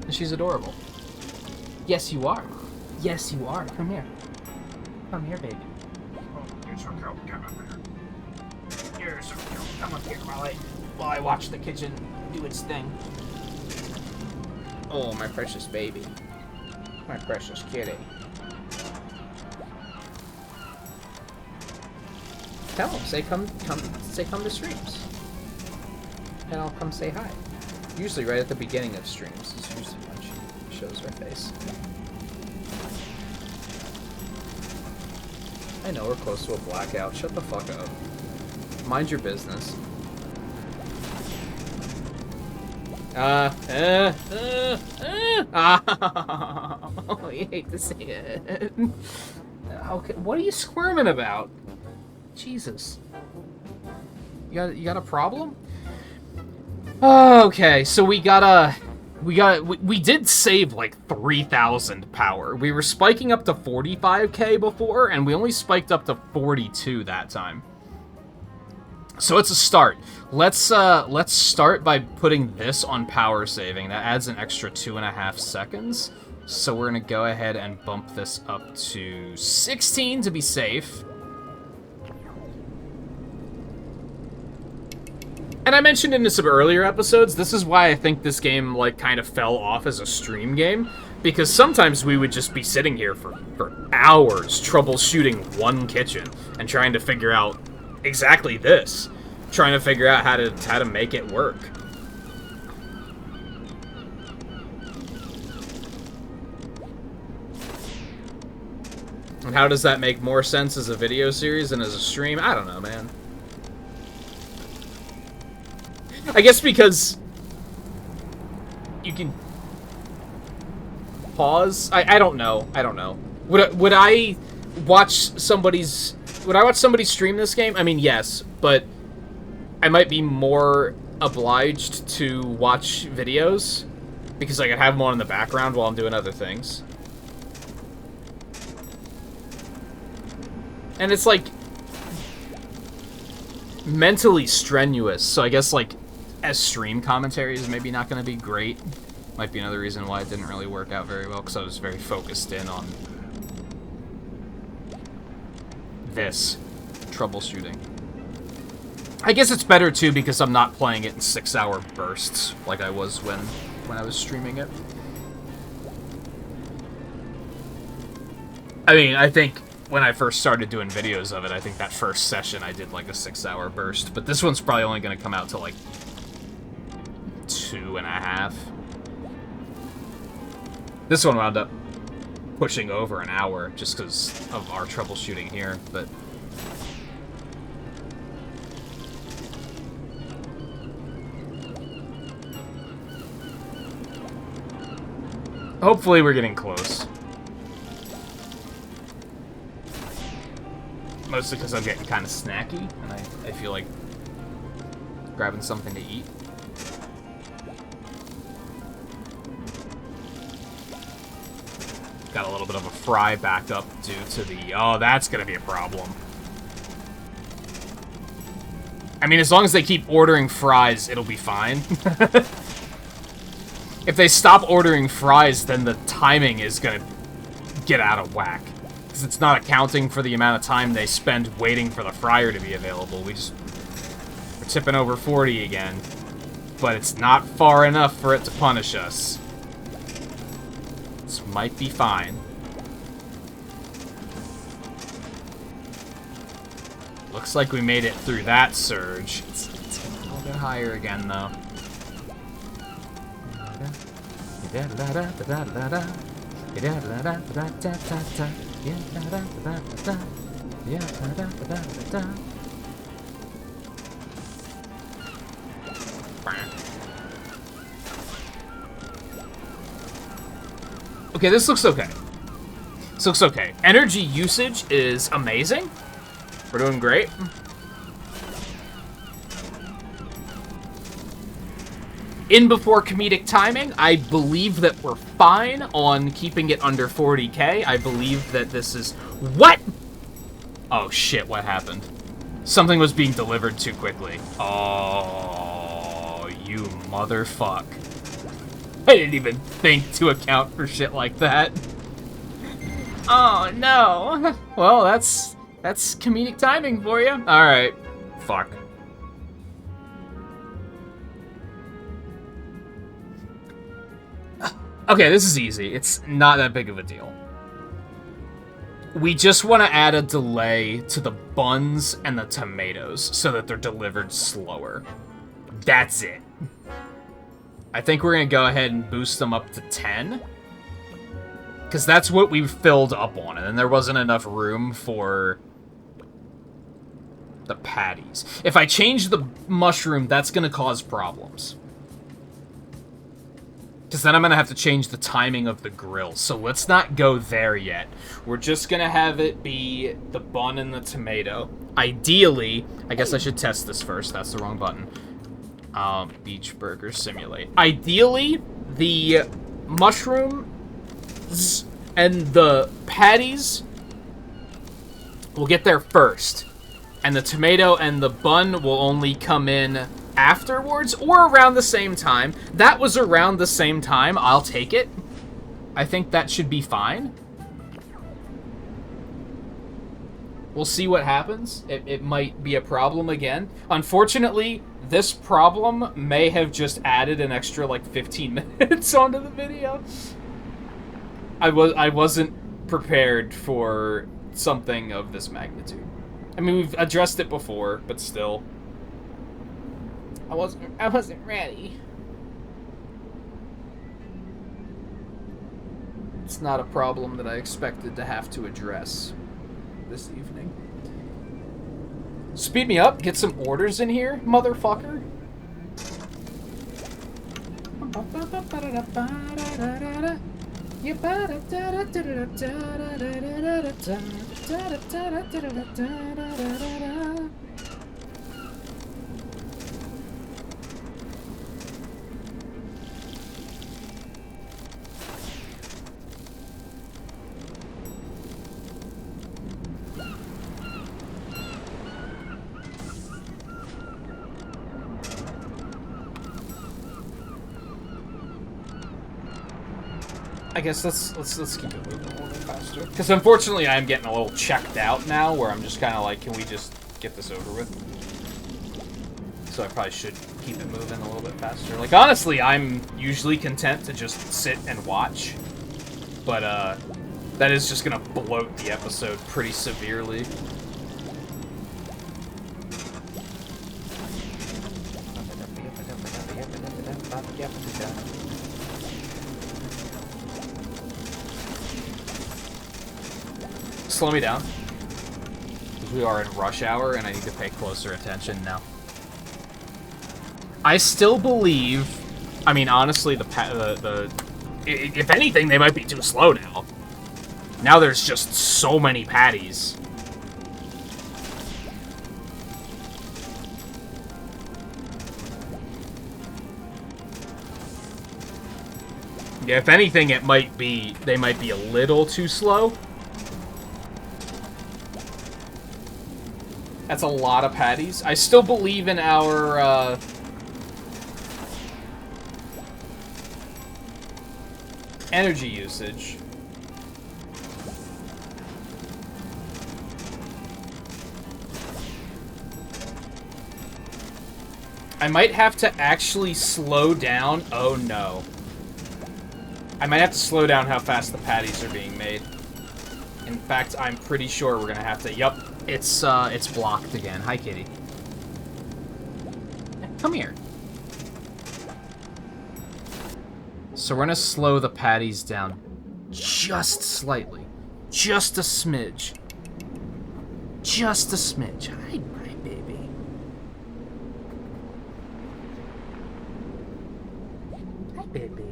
And she's adorable. Yes, you are. Yes, you are. Come here. Come here, baby. Oh, you're so cute. Come up here. You're so cute. Come up here while I watch the kitchen do its thing. Oh, my precious baby. My precious kitty. Tell him. Say come to streams. And I'll come say hi. Usually right at the beginning of streams is usually when she shows her face. I know we're close to a blackout. Shut the fuck up. Mind your business. You hate to see it. Okay, what are you squirming about? Jesus. You got a problem? Okay, so we did save like 3,000 power. We were spiking up to 45k before, and we only spiked up to 42 that time. So it's a start. Let's start by putting this on power saving. That adds an extra 2.5 seconds. So we're gonna go ahead and bump this up to 16 to be safe. And I mentioned in some earlier episodes, this is why I think this game, like, kind of fell off as a stream game. Because sometimes we would just be sitting here for hours troubleshooting one kitchen and trying to figure out exactly this. Trying to figure out how to make it work. And how does that make more sense as a video series than as a stream? I don't know, man. I guess because you can pause. I don't know. I don't know. Would I watch somebody's... Would I watch somebody stream this game? I mean, yes, but I might be more obliged to watch videos because I could have them on in the background while I'm doing other things. And it's, like, mentally strenuous, so I guess, like, as stream commentary is maybe not going to be great. Might be another reason why it didn't really work out very well, because I was very focused in on this troubleshooting. I guess it's better, too, because I'm not playing it in 6-hour bursts, like I was when I was streaming it. I mean, I think when I first started doing videos of it, I think that first session I did like a 6-hour burst, but this one's probably only going to come out to like 2.5. This one wound up pushing over an hour just because of our troubleshooting here, but hopefully we're getting close. Mostly because I'm getting kind of snacky, and I feel like grabbing something to eat. Got a little bit of a fry backed up due to the... Oh, that's going to be a problem. I mean, as long as they keep ordering fries, it'll be fine. If they stop ordering fries, then the timing is going to get out of whack. Because it's not accounting for the amount of time they spend waiting for the fryer to be available. We're tipping over 40 again. But it's not far enough for it to punish us. This might be fine. Looks like we made it through that surge. It's a little bit higher again, though. Okay, this looks okay. This looks okay. Energy usage is amazing. We're doing great. In before comedic timing, I believe that we're fine on keeping it under 40k. I believe that this is... What? Oh shit, what happened? Something was being delivered too quickly. Oh, you motherfuck. I didn't even think to account for shit like that. Oh no. Well, that's comedic timing for you. Alright. Fuck. Okay, this is easy. It's not that big of a deal. We just want to add a delay to the buns and the tomatoes so that they're delivered slower. That's it. I think we're going to go ahead and boost them up to 10. Because that's what we filled up on, and then there wasn't enough room for the patties. If I change the mushroom, that's going to cause problems. Because then I'm going to have to change the timing of the grill. So let's not go there yet. We're just going to have it be the bun and the tomato. Ideally, I guess I should test this first. That's the wrong button. Beach Burger Simulate. Ideally, the mushrooms and the patties will get there first. And the tomato and the bun will only come in afterwards or around the same time. That was around the same time. I'll take it. I think that should be fine. We'll see what happens. It might be a problem again. Unfortunately, this problem may have just added an extra like 15 minutes onto the video. I wasn't prepared for something of this magnitude. I mean, we've addressed it before, but still. I wasn't ready. It's not a problem that I expected to have to address this evening. Speed me up. Get some orders in here, motherfucker. I guess let's keep it moving a little bit faster. Because unfortunately, I'm getting a little checked out now, where I'm just kind of like, can we just get this over with? So I probably should keep it moving a little bit faster. Like, honestly, I'm usually content to just sit and watch. But, that is just gonna bloat the episode pretty severely. Slow me down. Because we are in rush hour and I need to pay closer attention now. I still believe, I mean, honestly, if anything, they might be too slow now. Now there's just so many patties. Yeah, if anything, they might be a little too slow. That's a lot of patties. I still believe in our, energy usage. I might have to actually slow down. Oh no. I might have to slow down how fast the patties are being made. In fact, I'm pretty sure we're gonna have to. Yup, it's blocked again. Hi, kitty. Come here. So we're gonna slow the patties down just slightly. Just a smidge. Just a smidge. Hi, baby. Hi, baby.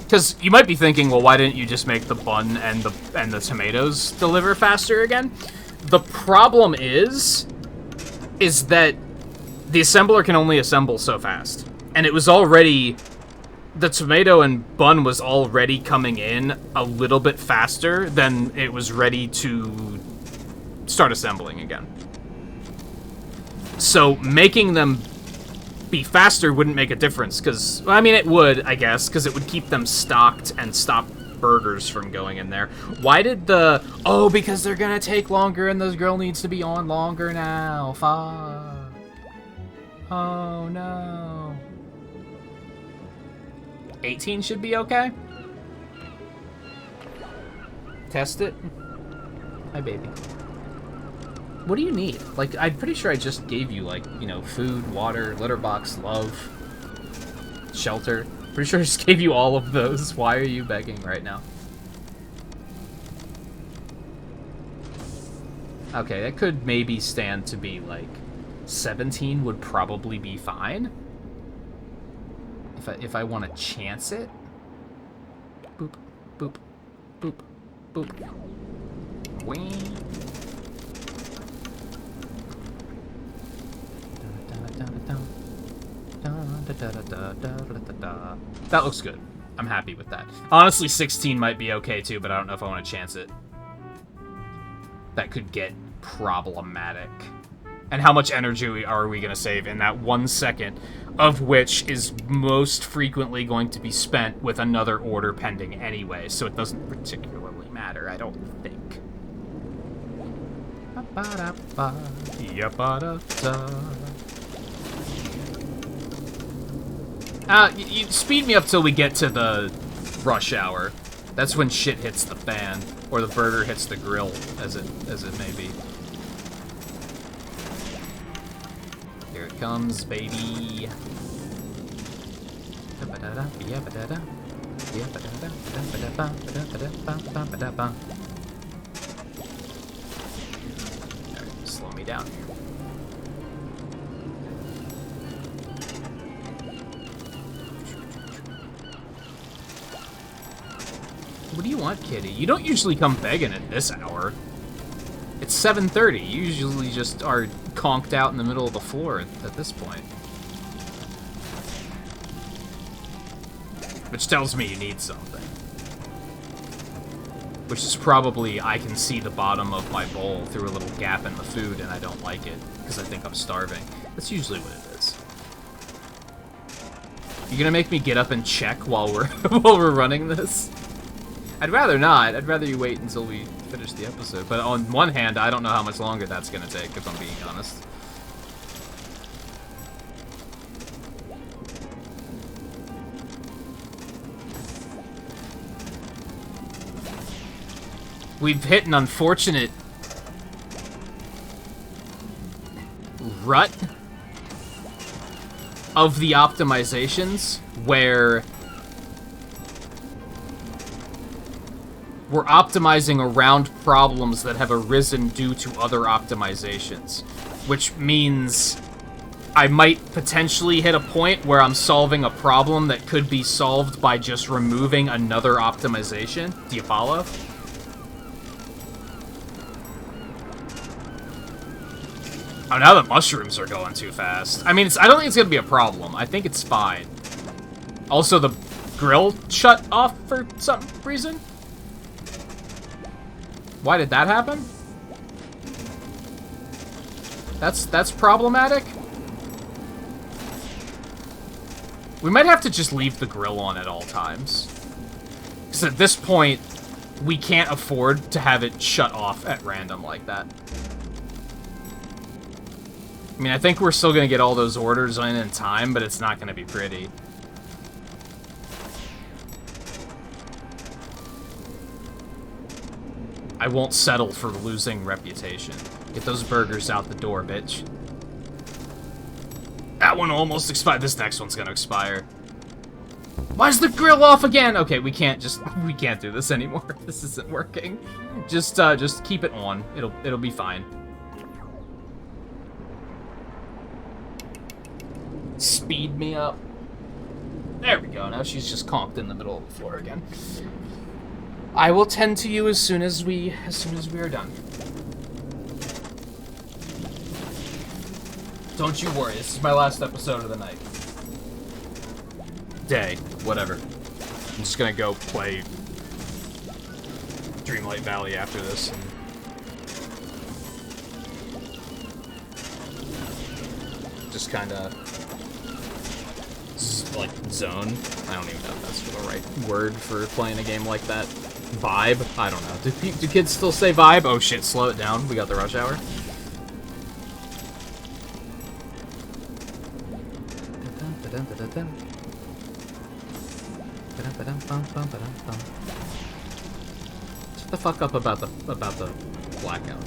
Because you might be thinking, well, why didn't you just make the bun and the tomatoes deliver faster again? The problem is that the assembler can only assemble so fast. And it was already... The tomato and bun was already coming in a little bit faster than it was ready to start assembling again. So making them be faster wouldn't make a difference, because, well, I mean, it would, I guess, because it would keep them stocked and stop burgers from going in there. Why did the... Oh, because they're gonna take longer and this girl needs to be on longer now. Fuck. Oh, no. 18 should be okay. Test it. Hi, baby. What do you need? Like, I'm pretty sure I just gave you, like, you know, food, water, litter box, love, shelter. Pretty sure I just gave you all of those. Why are you begging right now? Okay, that could maybe stand to be, like, 17 would probably be fine. If I want to chance it. Boop, boop, boop, boop. Wing. That looks good. I'm happy with that. Honestly, 16 might be okay too, but I don't know if I want to chance it. That could get problematic. And how much energy are we going to save in that 1 second, of which is most frequently going to be spent with another order pending anyway, so it doesn't particularly matter, I don't think. You speed me up till we get to the rush hour. That's when shit hits the fan, or the burger hits the grill, as it may be. Here it comes, baby. Slow me down here. What do you want, kitty? You don't usually come begging at this hour. It's 7:30. You usually just are conked out in the middle of the floor at this point. Which tells me you need something. Which is probably, I can see the bottom of my bowl through a little gap in the food and I don't like it, because I think I'm starving. That's usually what it is. You're gonna make me get up and check while we're while we're running this? I'd rather not. I'd rather you wait until we finish the episode. But on one hand, I don't know how much longer that's gonna take, if I'm being honest. We've hit an unfortunate rut of the optimizations where we're optimizing around problems that have arisen due to other optimizations, which means I might potentially hit a point where I'm solving a problem that could be solved by just removing another optimization. Do you follow? Oh, now the mushrooms are going too fast. I mean, I don't think it's going to be a problem. I think it's fine. Also, the grill shut off for some reason? Why did that happen? That's problematic. We might have to just leave the grill on at all times. Because at this point, we can't afford to have it shut off at random like that. I mean, I think we're still going to get all those orders in time, but it's not going to be pretty. I won't settle for losing reputation. Get those burgers out the door, bitch. That one almost expired. This next one's going to expire. Why is the grill off again? Okay, we can't do this anymore. This isn't working. Just keep it on. It'll be fine. Speed me up. There we go. Now she's just conked in the middle of the floor again. I will tend to you as soon as we are done. Don't you worry. This is my last episode of the night. Day, whatever. I'm just gonna go play Dreamlight Valley after this. And just kind of like zone. I don't even know if that's the right word for playing a game like that. Vibe? I don't know. Do kids still say vibe? Oh shit, slow it down. We got the rush hour. Shut the fuck up about the blackout.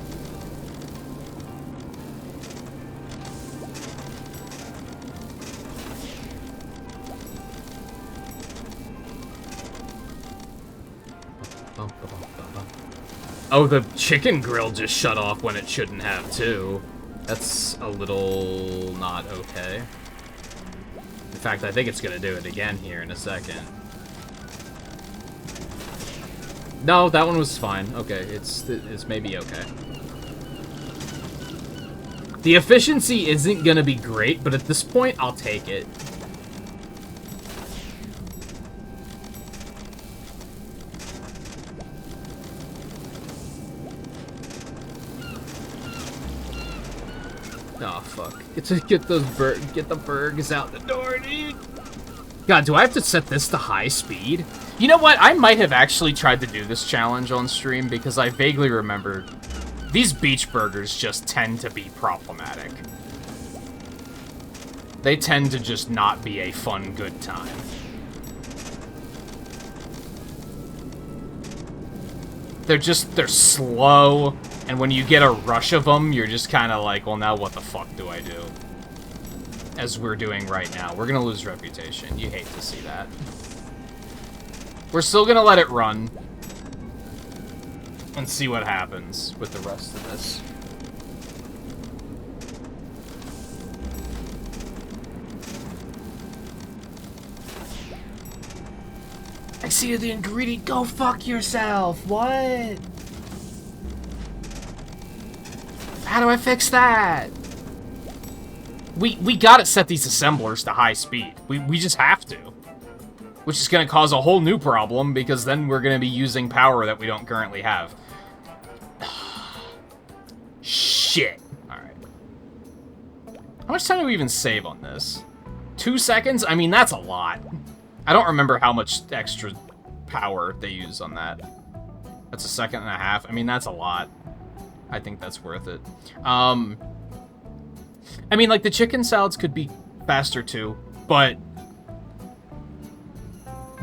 Oh, the chicken grill just shut off when it shouldn't have, too. That's a little not okay. In fact, I think it's gonna do it again here in a second. No, that one was fine. Okay, it's maybe okay. The efficiency isn't gonna be great, but at this point, I'll take it. Oh fuck! Get the burgers out the door, dude. God, do I have to set this to high speed? You know what? I might have actually tried to do this challenge on stream because I vaguely remember these beach burgers just tend to be problematic. They tend to just not be a fun, good time. They're slow, and when you get a rush of them, you're just kind of like, well, now what the fuck do I do? As we're doing right now. We're gonna lose reputation. You hate to see that. We're still gonna let it run. And see what happens with the rest of this. Exceeded the ingredient. Go fuck yourself. What? How do I fix that? We gotta set these assemblers to high speed. We just have to. Which is gonna cause a whole new problem, because then we're gonna be using power that we don't currently have. Shit. Alright. How much time do we even save on this? 2 seconds? I mean, that's a lot. I don't remember how much extra power they use on that. That's 1.5 seconds. I mean, that's a lot. I think that's worth it. I mean, like, the chicken salads could be faster too, but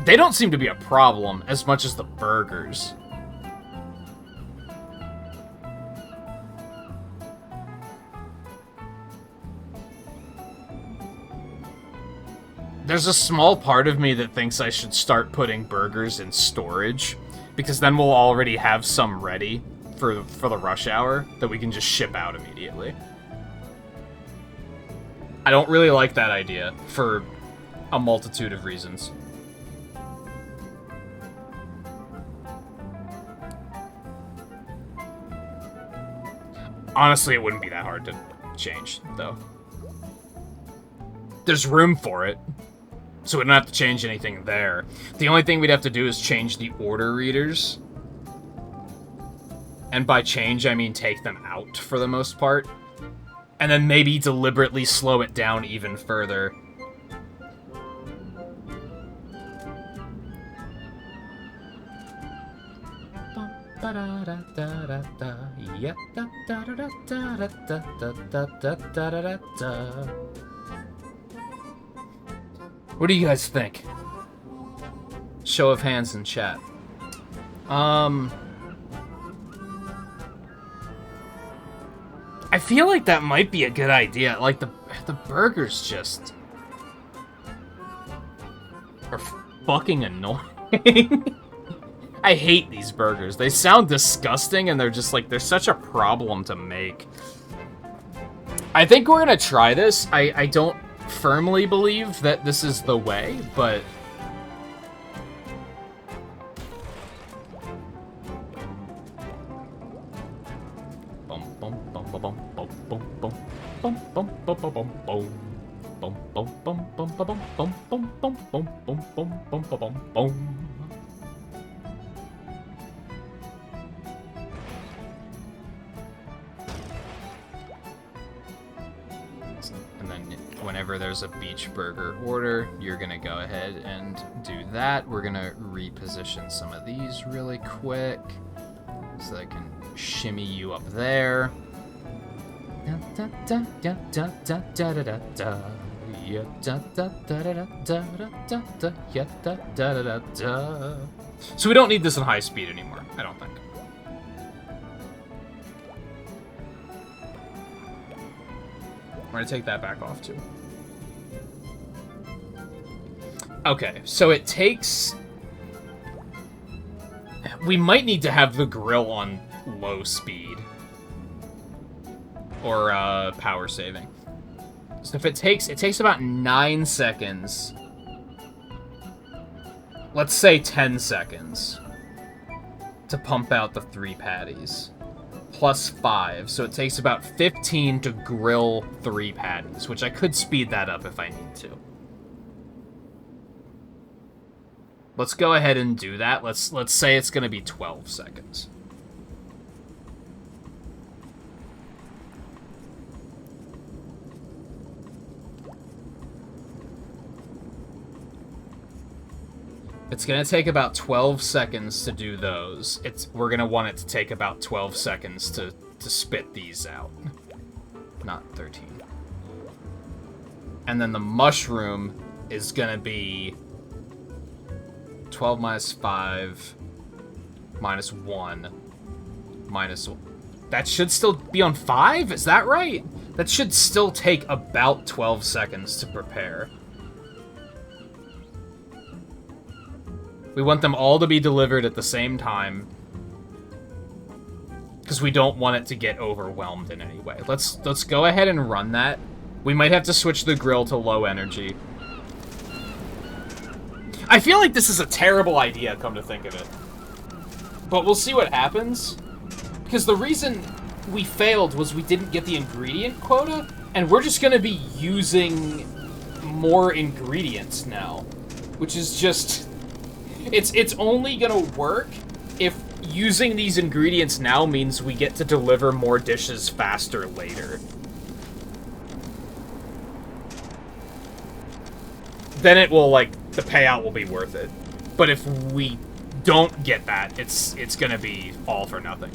they don't seem to be a problem as much as the burgers. There's a small part of me that thinks I should start putting burgers in storage, because then we'll already have some ready for the rush hour that we can just ship out immediately. I don't really like that idea for a multitude of reasons. Honestly, it wouldn't be that hard to change, though. There's room for it, so we don't have to change anything there. The only thing we'd have to do is change the order readers. And by change, I mean take them out for the most part. And then maybe deliberately slow it down even further. What do you guys think? Show of hands in chat. I feel like that might be a good idea. Like, the burgers just are fucking annoying. I hate these burgers. They sound disgusting, and they're just like, they're such a problem to make. I think we're gonna try this. I don't firmly believe that this is the way, but and then whenever there's a beach burger order, you're gonna go ahead and do that. We're gonna reposition some of these really quick so I can shimmy you up there. So we don't need this in high speed anymore, I don't think. We're gonna take that back off too. Okay, so it takes... We might need to have the grill on low speed. Or, power saving. So if it takes about 9 seconds. Let's say 10 seconds. To pump out the 3 patties. Plus 5, so it takes about 15 to grill 3 patties, which I could speed that up if I need to. Let's go ahead and do that. Let's say it's gonna be 12 seconds. It's gonna take about 12 seconds to do those. We're gonna want it to take about 12 seconds to spit these out. Not 13. And then the mushroom is gonna be 12 minus 5 minus 1 minus... That should still be on 5? Is that right? That should still take about 12 seconds to prepare. We want them all to be delivered at the same time. Because we don't want it to get overwhelmed in any way. Let's go ahead and run that. We might have to switch the grill to low energy. I feel like this is a terrible idea, come to think of it. But we'll see what happens. Because the reason we failed was we didn't get the ingredient quota, and we're just going to be using more ingredients now. Which is just... It's only going to work if using these ingredients now means we get to deliver more dishes faster later. Then it will, like, the payout will be worth it. But if we don't get that, it's gonna be all for nothing.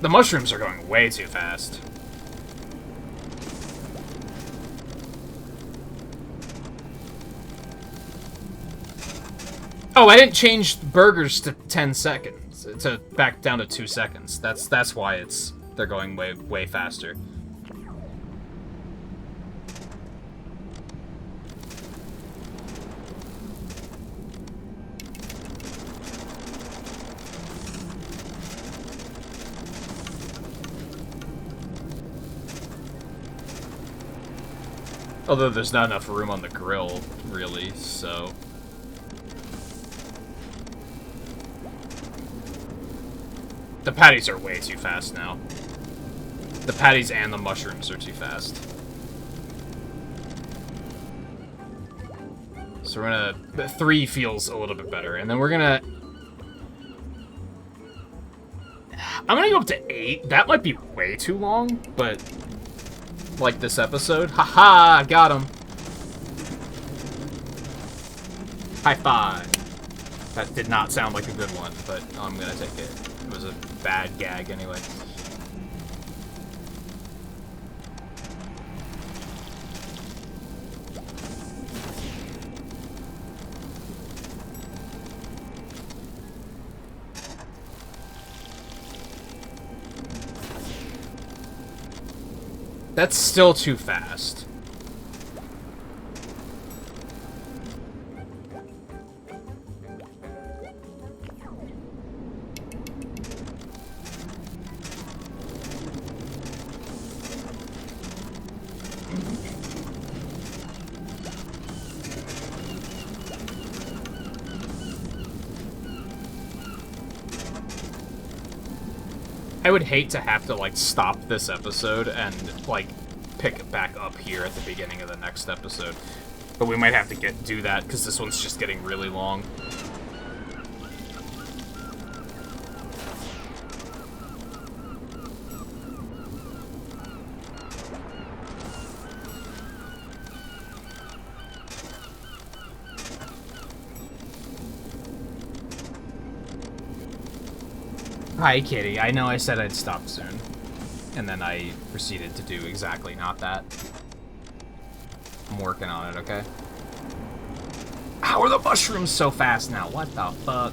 The mushrooms are going way too fast. Oh, I didn't change burgers to 10 seconds. To back down to 2 seconds. That's why they're going way faster. Although there's not enough room on the grill, really, so... The patties are way too fast now. The patties and the mushrooms are too fast. So we're gonna... 3 feels a little bit better, and then we're gonna... I'm gonna go up to 8. That might be way too long, but... Like this episode. Haha, got him. High five. That did not sound like a good one, but I'm gonna take it. It was a bad gag anyway. That's still too fast. I would hate to have to, like, stop this episode and, like, pick it back up here at the beginning of the next episode. But we might have to do that, because this one's just getting really long. Hi, Kitty. I know I said I'd stop soon. And then I proceeded to do exactly not that. I'm working on it, okay? How are the mushrooms so fast now? What the fuck?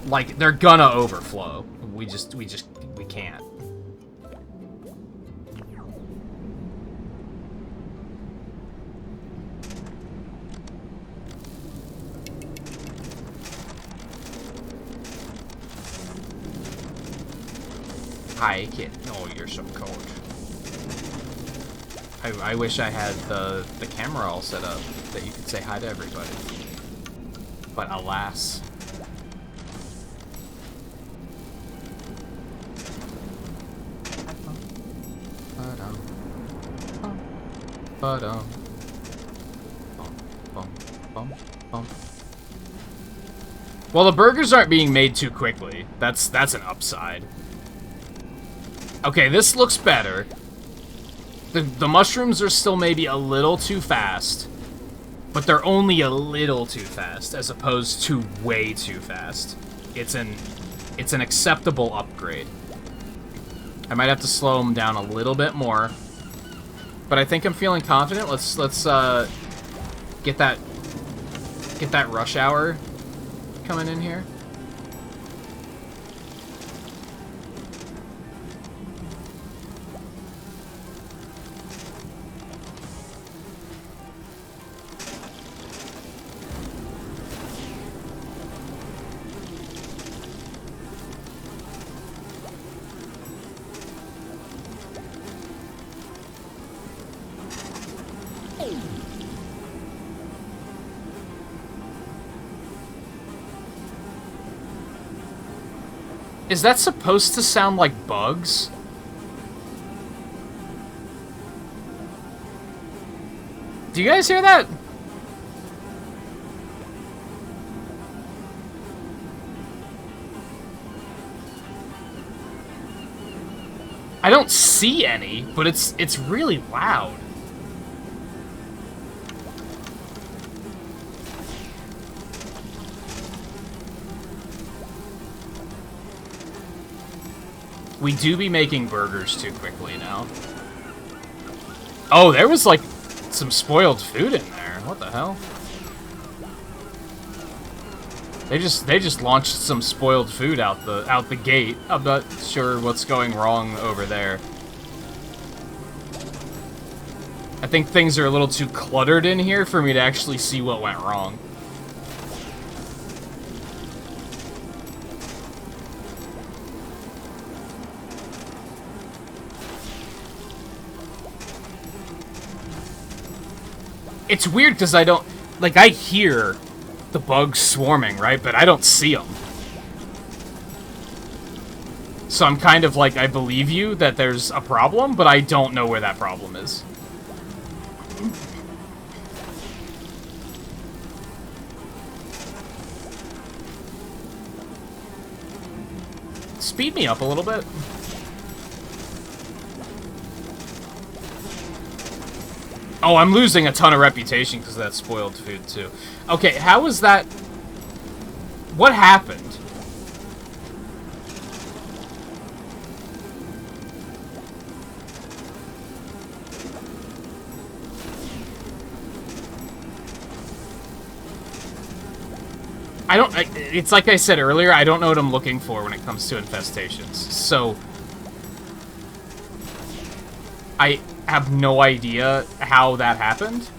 Like, they're gonna overflow. We can't. Hi, kid. Oh, you're so cold. I wish I had the camera all set up that you could say hi to everybody. But alas. Well, the burgers aren't being made too quickly. That's an upside. Okay, this looks better. The mushrooms are still maybe a little too fast, but they're only a little too fast as opposed to way too fast. It's an acceptable upgrade. I might have to slow them down a little bit more, but I think I'm feeling confident. Let's get that rush hour coming in here. Is that supposed to sound like bugs? Do you guys hear that? I don't see any, but it's really loud. We do be making burgers too quickly now. Oh, there was like some spoiled food in there. What the hell? They just launched some spoiled food out the gate. I'm not sure what's going wrong over there. I think things are a little too cluttered in here for me to actually see what went wrong. It's weird because I don't... Like, I hear the bugs swarming, right? But I don't see them. So I'm kind of like, I believe you that there's a problem, but I don't know where that problem is. Speed me up a little bit. Oh, I'm losing a ton of reputation because of that spoiled food, too. Okay, how was that... What happened? I don't... It's like I said earlier, I don't know what I'm looking for when it comes to infestations. So... I have no idea how that happened.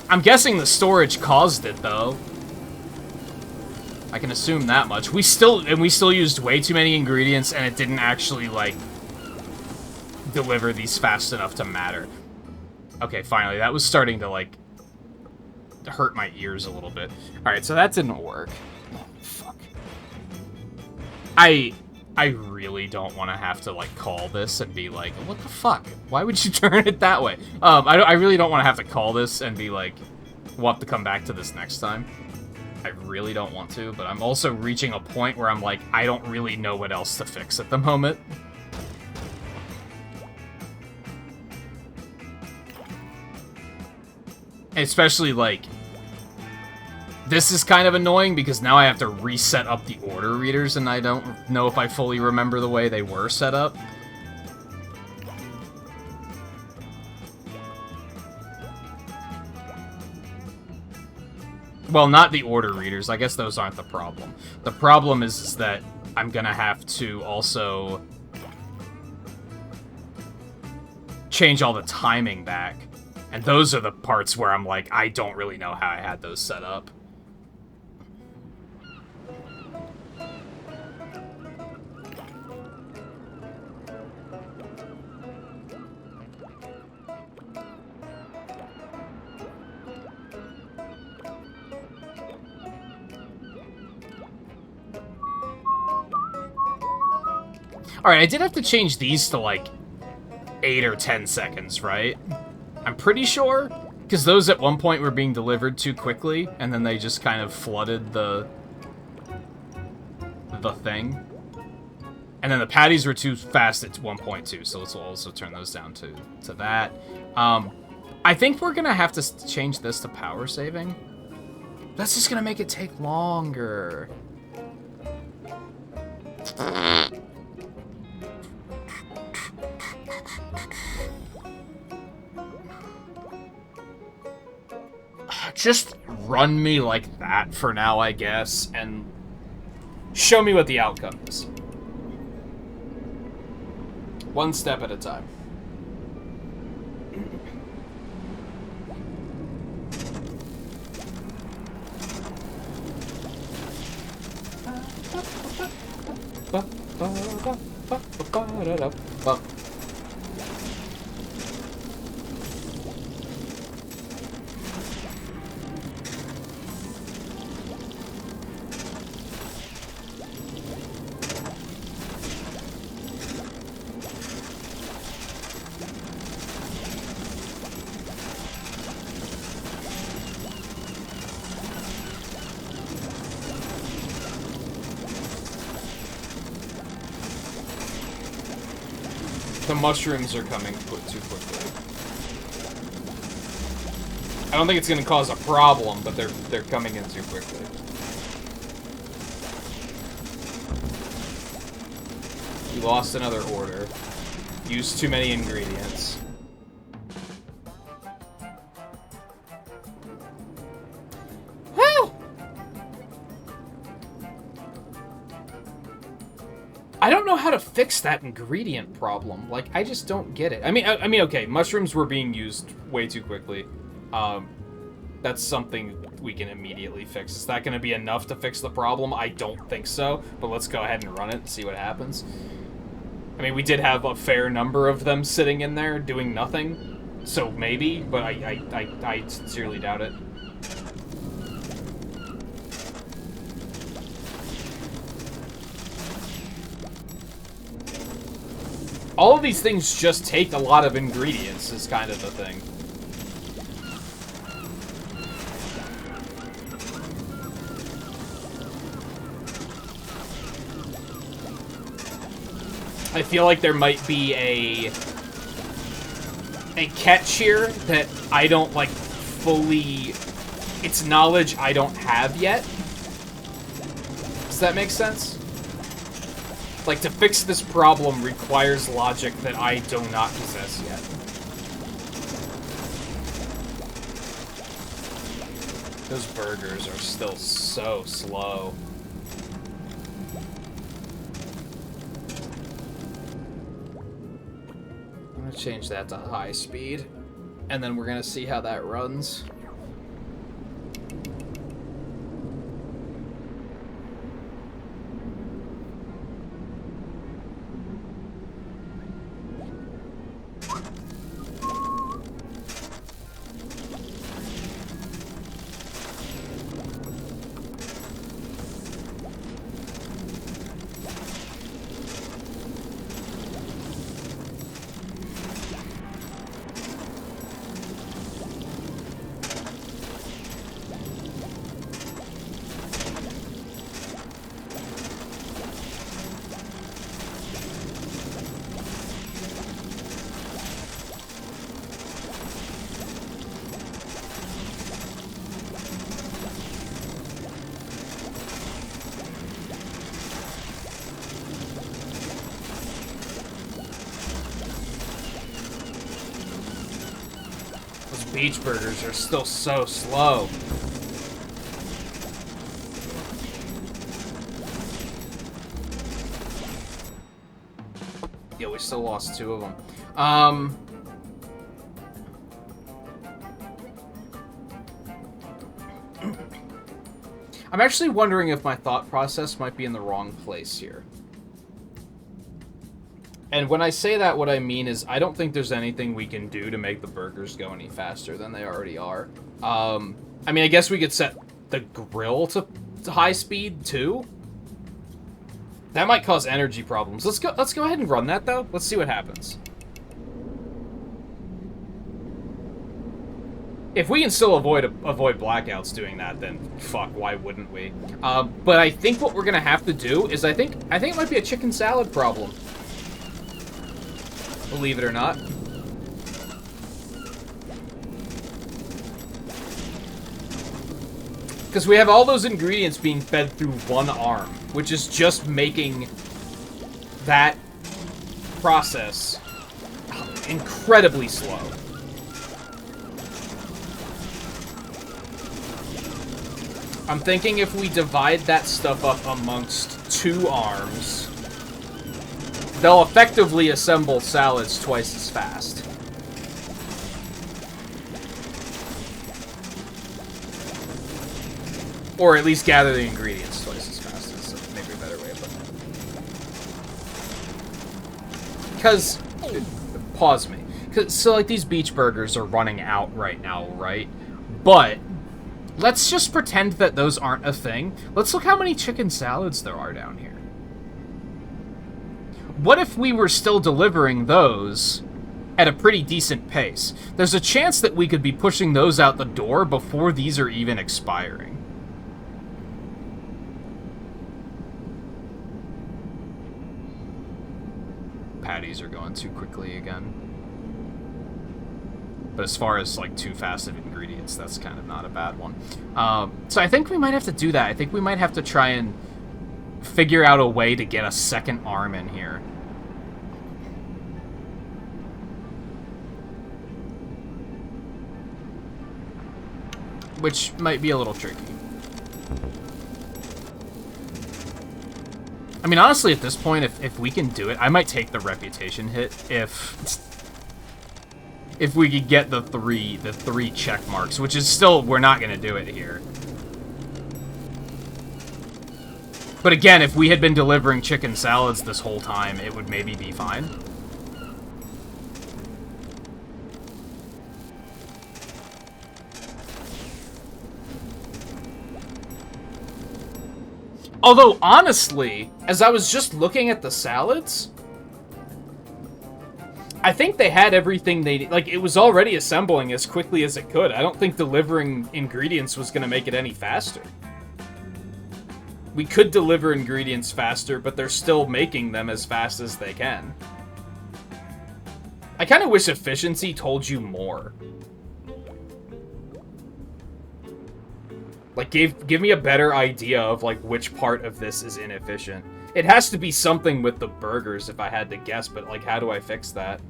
I'm guessing the storage caused it, though. I can assume that much. We still used way too many ingredients, and it didn't actually, like, deliver these fast enough to matter. Okay, finally. That was starting to, like, hurt my ears a little bit. Alright, so that didn't work. Oh, fuck. I really don't want to have to, like, call this and be like, what the fuck? Why would you turn it that way? I really don't want to have to call this and be like, we'll have to come back to this next time. I really don't want to, but I'm also reaching a point where I'm like, I don't really know what else to fix at the moment. Especially, like, this is kind of annoying because now I have to reset up the order readers, and I don't know if I fully remember the way they were set up. Well, not the order readers. I guess those aren't the problem. The problem is that I'm gonna have to also change all the timing back. And those are the parts where I'm like, I don't really know how I had those set up. Alright, I did have to change these to, like, 8 or 10 seconds, right? I'm pretty sure, because those at one point were being delivered too quickly, and then they just kind of flooded the thing. And then the patties were too fast at 1.2, so let's also turn those down to that. I think we're gonna have to change this to power saving. That's just gonna make it take longer. Just run me like that for now, I guess, and show me what the outcome is. One step at a time. The mushrooms are coming too quickly. I don't think it's going to cause a problem, but they're coming in too quickly. You lost another order. Used too many ingredients. Woo! I don't know how to fix that ingredient problem. Like, I just don't get it. I mean, okay, mushrooms were being used way too quickly. That's something we can immediately fix. Is that going to be enough to fix the problem? I don't think so, but let's go ahead and run it and see what happens. I mean, we did have a fair number of them sitting in there doing nothing, so maybe, but I sincerely doubt it. All of these things just take a lot of ingredients, is kind of the thing. I feel like there might be a catch here that I don't, like, fully... It's knowledge I don't have yet. Does that make sense? Like, to fix this problem requires logic that I do not possess yet. Those burgers are still so slow. I'm gonna change that to high speed, and then we're gonna see how that runs. Beach burgers are still so slow. Yeah, we still lost 2 of them. I'm actually wondering if my thought process might be in the wrong place here. And when I say that, what I mean is I don't think there's anything we can do to make the burgers go any faster than they already are. I mean, I guess we could set the grill to high speed, too. That might cause energy problems. Let's go ahead and run that, though. Let's see what happens. If we can still avoid blackouts doing that, then fuck, why wouldn't we? But I think what we're gonna have to do is I think it might be a chicken salad problem. Believe it or not. Because we have all those ingredients being fed through one arm, which is just making that process incredibly slow. I'm thinking if we divide that stuff up amongst 2 arms, they'll effectively assemble salads twice as fast. Or at least gather the ingredients twice as fast, is maybe a better way of putting it. Because, pause me. So, like, these beach burgers are running out right now, right? But let's just pretend that those aren't a thing. Let's look how many chicken salads there are down here. What if we were still delivering those at a pretty decent pace? There's a chance that we could be pushing those out the door before these are even expiring. patties are going too quickly again. But as far as, like, too fast of ingredients, that's kind of not a bad one. So I think we might have to do that. I think we might have to try and figure out a way to get a second arm in here. Which might be a little tricky. I mean, honestly, at this point, if we can do it, I might take the reputation hit if we could get the three check marks, which is still, we're not gonna do it here. But again, if we had been delivering chicken salads this whole time, it would maybe be fine. Although, honestly, as I was just looking at the salads, I think they had everything they... Like, it was already assembling as quickly as it could. I don't think delivering ingredients was going to make it any faster. We could deliver ingredients faster, but they're still making them as fast as they can. I kind of wish efficiency told you more. Like, give me a better idea of, like, which part of this is inefficient. It has to be something with the burgers, if I had to guess, but, like, how do I fix that?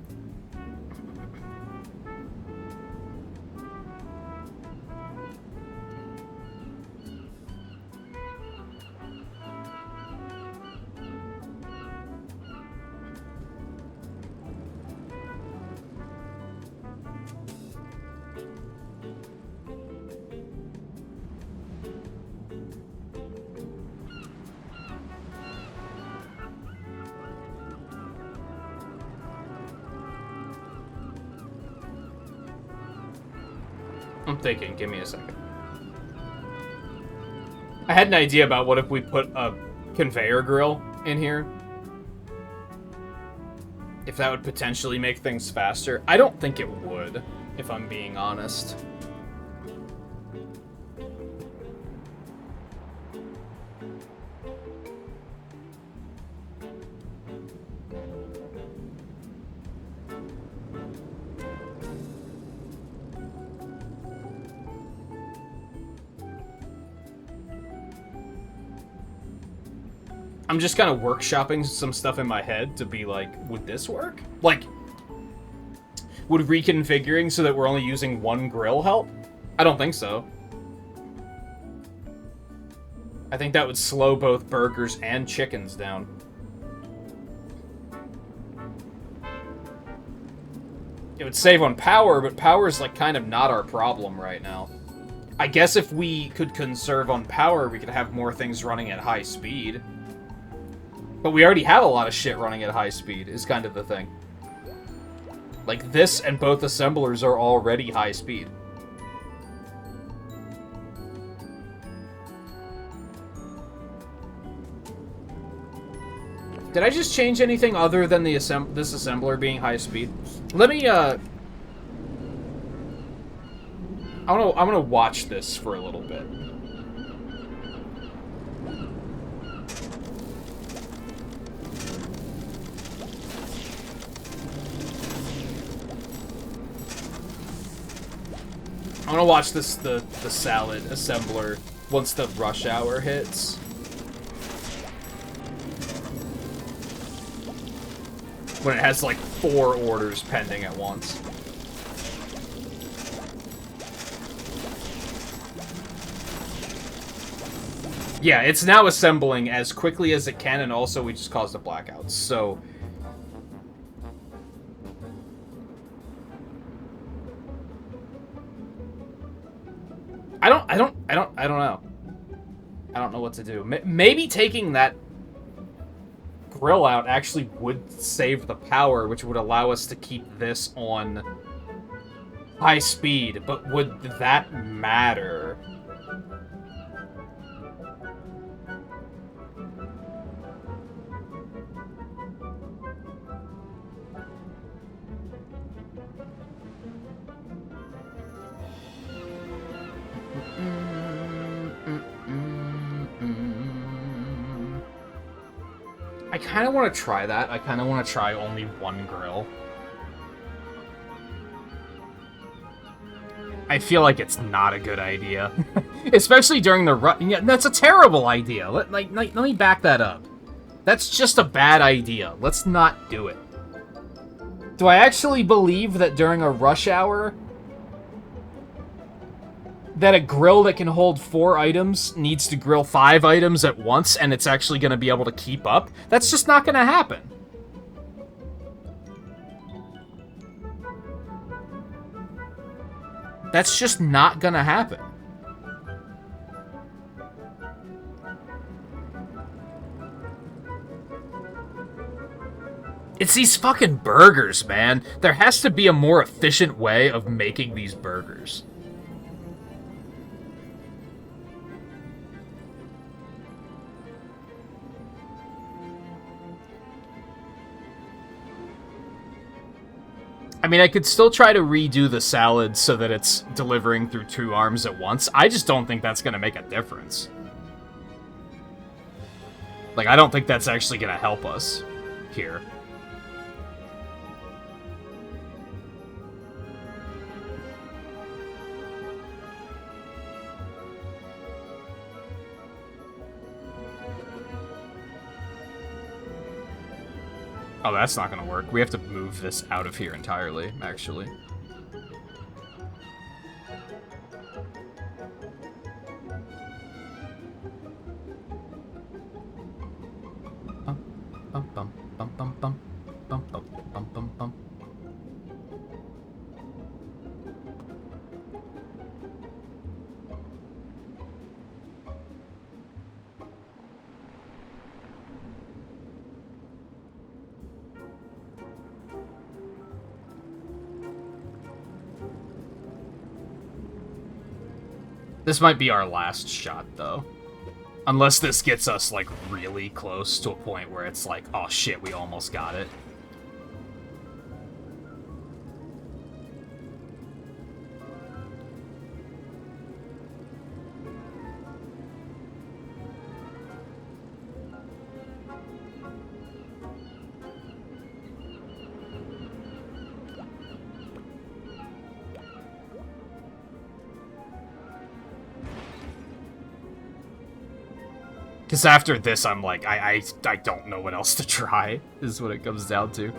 I'm thinking, give me a second. I had an idea about what if we put a conveyor grill in here. If that would potentially make things faster. I don't think it would, if I'm being honest. I'm just kind of workshopping some stuff in my head to be like, would this work? Like, would reconfiguring so that we're only using one grill help? I don't think so. I think that would slow both burgers and chickens down. It would save on power, but power is like kind of not our problem right now. I guess if we could conserve on power, we could have more things running at high speed. But we already have a lot of shit running at high speed, is kind of the thing. Like, this and both assemblers are already high speed. Did I just change anything other than the this assembler being high speed? Let me, I'm gonna watch this for a little bit. I'm gonna watch the salad assembler once the rush hour hits. When it has like 4 orders pending at once. Yeah, it's now assembling as quickly as it can, and also we just caused a blackout, so... I don't know. I don't know what to do. Maybe taking that grill out actually would save the power, which would allow us to keep this on high speed, but would that matter? I kind of want to try that. I kind of want to try only one grill. I feel like it's not a good idea. Especially during the run. Yeah, that's a terrible idea. Let me back that up. That's just a bad idea. Let's not do it. Do I actually believe that during a rush hour, that a grill that can hold 4 items needs to grill 5 items at once and it's actually going to be able to keep up? That's just not going to happen. That's just not going to happen. It's these fucking burgers, man. There has to be a more efficient way of making these burgers. I mean, I could still try to redo the salad so that it's delivering through 2 arms at once. I just don't think that's going to make a difference. Like, I don't think that's actually going to help us here. Oh, that's not gonna work. We have to move this out of here entirely, actually. Bum, bum, bum, bum, bum, bum, bum, bum, bum, bum, bum. This might be our last shot, though. Unless this gets us, like, really close to a point where it's like, oh shit, we almost got it. Because after this, I'm like, I don't know what else to try, is what it comes down to.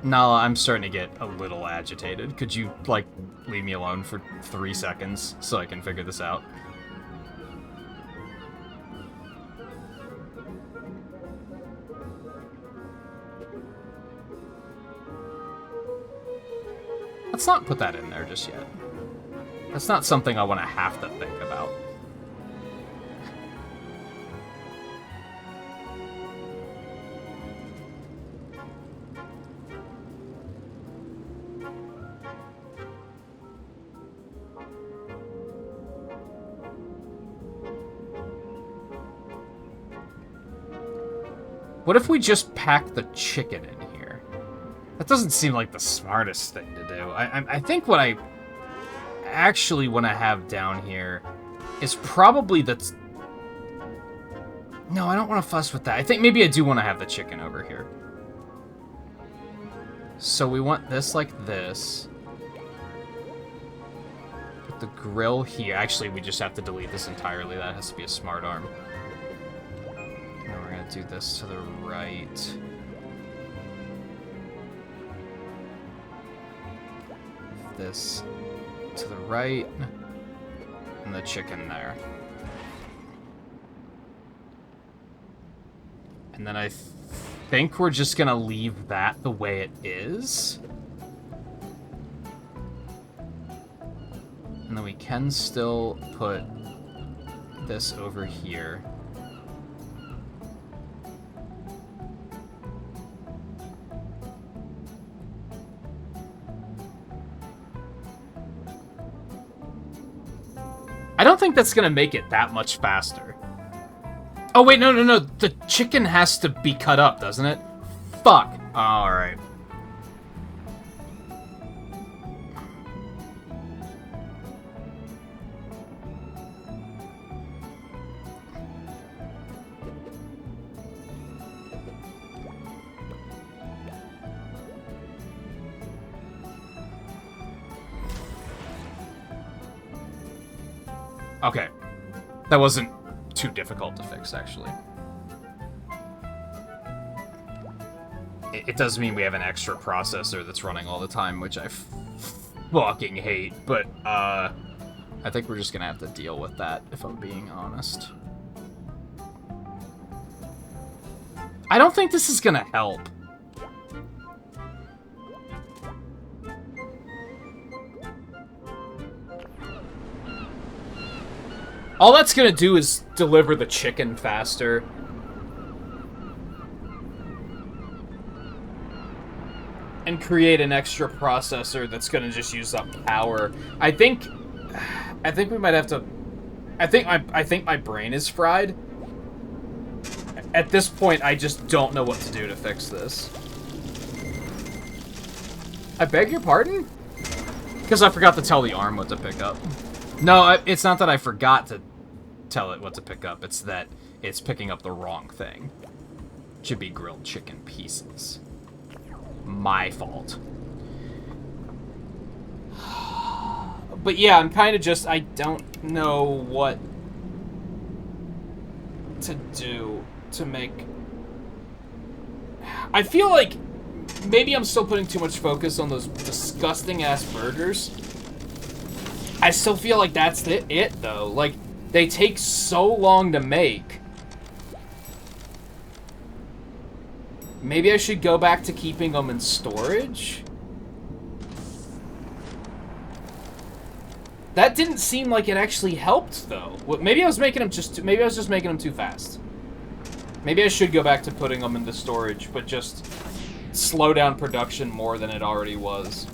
Nala, I'm starting to get a little agitated. Could you, like, leave me alone for 3 seconds so I can figure this out? Let's not put that in there just yet. That's not something I want to have to think about. What if we just pack the chicken in here? That doesn't seem like the smartest thing to do. I think what I actually want to have down here is probably the... No, I don't want to fuss with that. I think maybe I do want to have the chicken over here. So we want this like this. Put the grill here. Actually, we just have to delete this entirely. That has to be a smart arm. Now we're going to do this to the right. This to the right, and the chicken there. And then I think we're just gonna leave that the way it is. And then we can still put this over here. I don't think that's gonna make it that much faster. Oh wait, no. The chicken has to be cut up, doesn't it? Fuck. Alright. Okay. That wasn't too difficult to fix, actually. It does mean we have an extra processor that's running all the time, which I fucking hate, but, I think we're just gonna have to deal with that, if I'm being honest. I don't think this is gonna help. All that's gonna do is deliver the chicken faster. And create an extra processor that's gonna just use up power. I think we might have to... I think my brain is fried. At this point, I just don't know what to do to fix this. I beg your pardon? Because I forgot to tell the arm what to pick up. No, it's not that I forgot to tell it what to pick up. It's that it's picking up the wrong thing. It should be grilled chicken pieces. My fault. But yeah, I'm kind of just... I don't know what to do to make... I feel like maybe I'm still putting too much focus on those disgusting-ass burgers. I still feel like that's it, though. Like, they take so long to make. Maybe I should go back to keeping them in storage? That didn't seem like it actually helped, though. Maybe I was making them maybe I was just making them too fast. Maybe I should go back to putting them into storage, but just slow down production more than it already was.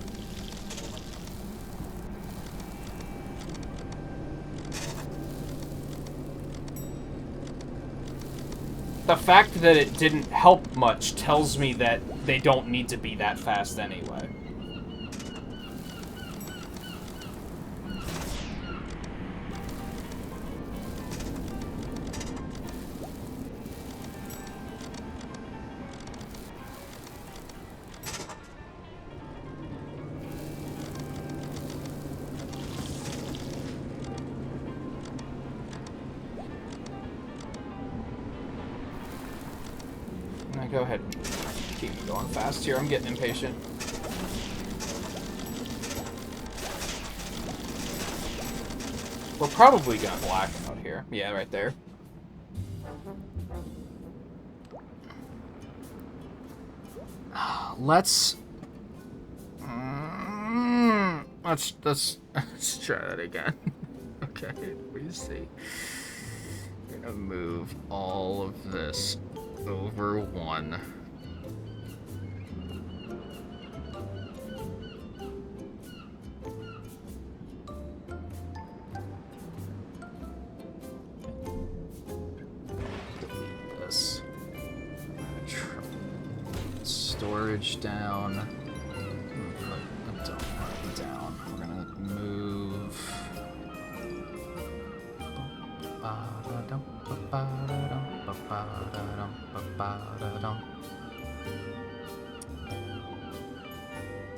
The fact that it didn't help much tells me that they don't need to be that fast anyway. Go ahead. Keep me going fast here. I'm getting impatient. We're probably gonna black out here. Yeah, right there. Let's try that again. Okay, let me see. We're gonna move all of this over one. This. Storage down. Put a donut down. We're gonna move.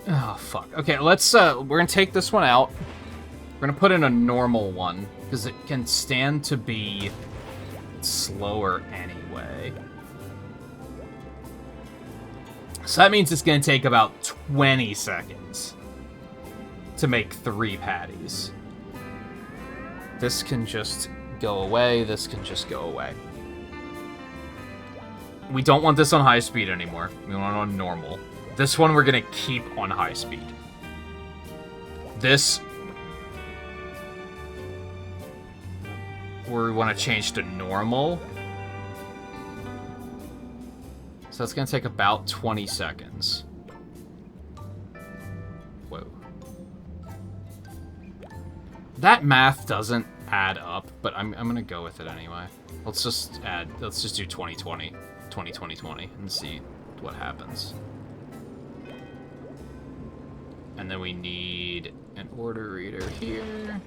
Oh, fuck. Okay, let's, we're gonna take this one out. We're gonna put in a normal one, because it can stand to be slower anyway. So that means it's gonna take about 20 seconds to make 3 patties. This can just go away, this can just go away. We don't want this on high speed anymore. We want it on normal. This one we're gonna keep on high speed. This... we want to change to normal. So that's gonna take about 20 seconds. Whoa. That math doesn't add up, but I'm gonna go with it anyway. Let's just do 2020, 2020, and see what happens. And then we need an order reader here.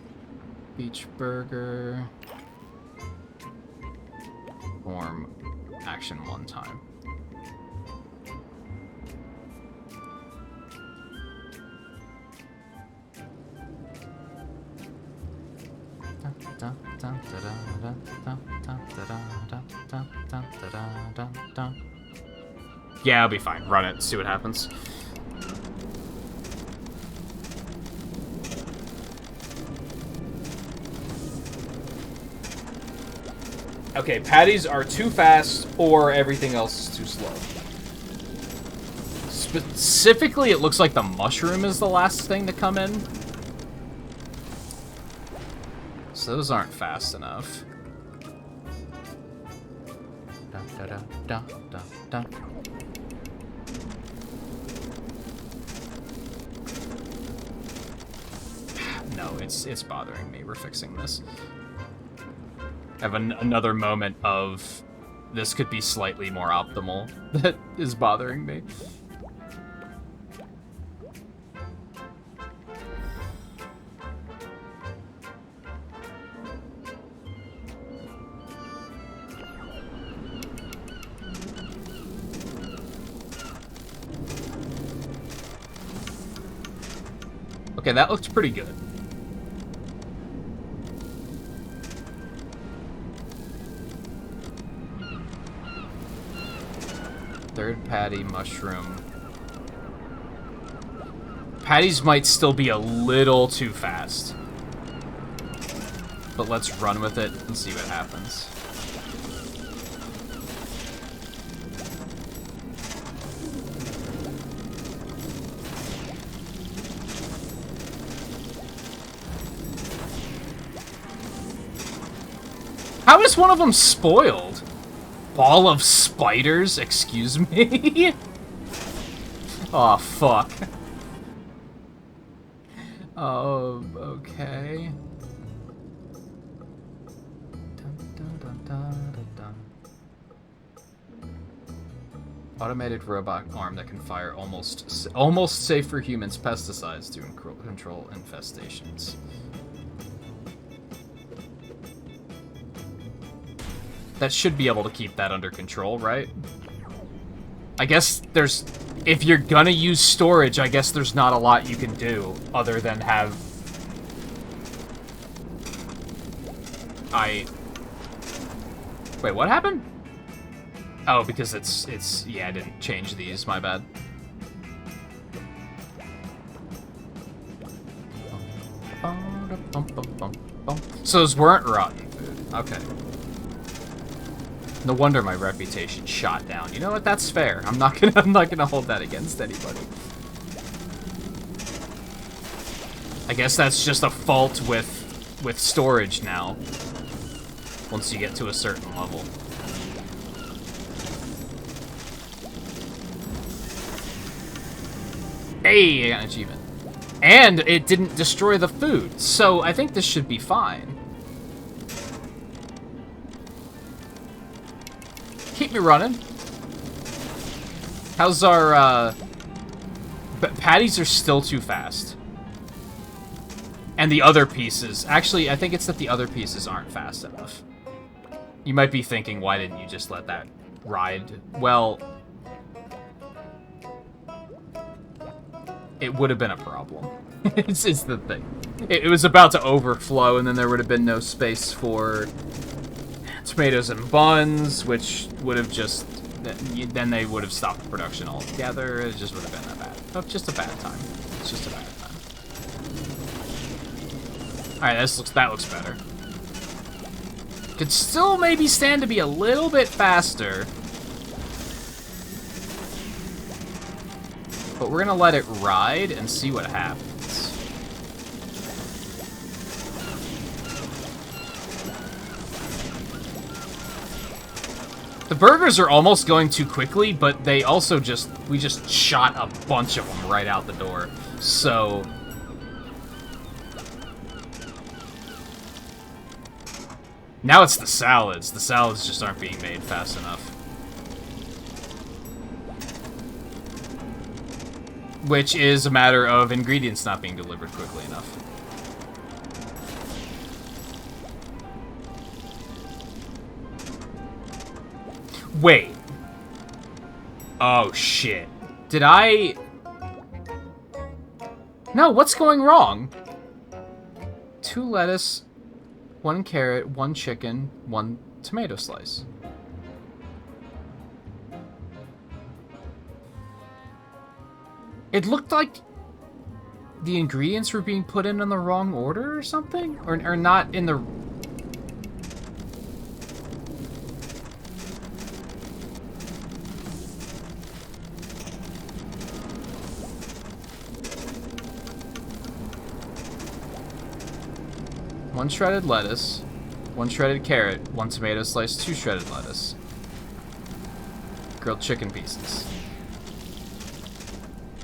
Beach burger. Perform action 1 time. Yeah, I'll be fine. Run it, see what happens. Okay, patties are too fast, or everything else is too slow. Specifically, it looks like the mushroom is the last thing to come in. So those aren't fast enough. No, it's bothering me. We're fixing this. I have another moment of this could be slightly more optimal that is bothering me. Okay, that looked pretty good. Third patty, mushroom. Patties might still be a little too fast. But let's run with it and see what happens. How is one of them spoiled? Ball of spiders? Excuse me? Oh, fuck. Oh, okay. Automated robot arm that can fire almost safe for humans pesticides to control infestations. That should be able to keep that under control, right? I guess there's... If you're gonna use storage, I guess there's not a lot you can do other than have... Wait, what happened? Oh, because it's... Yeah, I didn't change these, my bad. So those weren't rotten food. Okay. No wonder my reputation shot down. You know what? That's fair. I'm not gonna hold that against anybody. I guess that's just a fault with storage now. Once you get to a certain level. Hey, I got an achievement. And it didn't destroy the food, so I think this should be fine. Keep me running. How's our, patties are still too fast. And the other pieces... Actually, I think it's that the other pieces aren't fast enough. You might be thinking, why didn't you just let that ride? Well... It would have been a problem. it's the thing. It was about to overflow, and then there would have been no space for... tomatoes and buns, which would have just... Then they would have stopped the production altogether. It just would have been just a bad time. It's just a bad time. Alright, that looks better. Could still maybe stand to be a little bit faster. But we're gonna let it ride and see what happens. The burgers are almost going too quickly, but they also we just shot a bunch of them right out the door. So... Now it's the salads. The salads just aren't being made fast enough. Which is a matter of ingredients not being delivered quickly enough. Wait. Oh, shit. Did I... No, what's going wrong? 2 lettuce, 1 carrot, 1 chicken, 1 tomato slice. It looked like the ingredients were being put in the wrong order or something? Or not in the... One shredded lettuce, 1 shredded carrot, 1 tomato slice, 2 shredded lettuce. Grilled chicken pieces.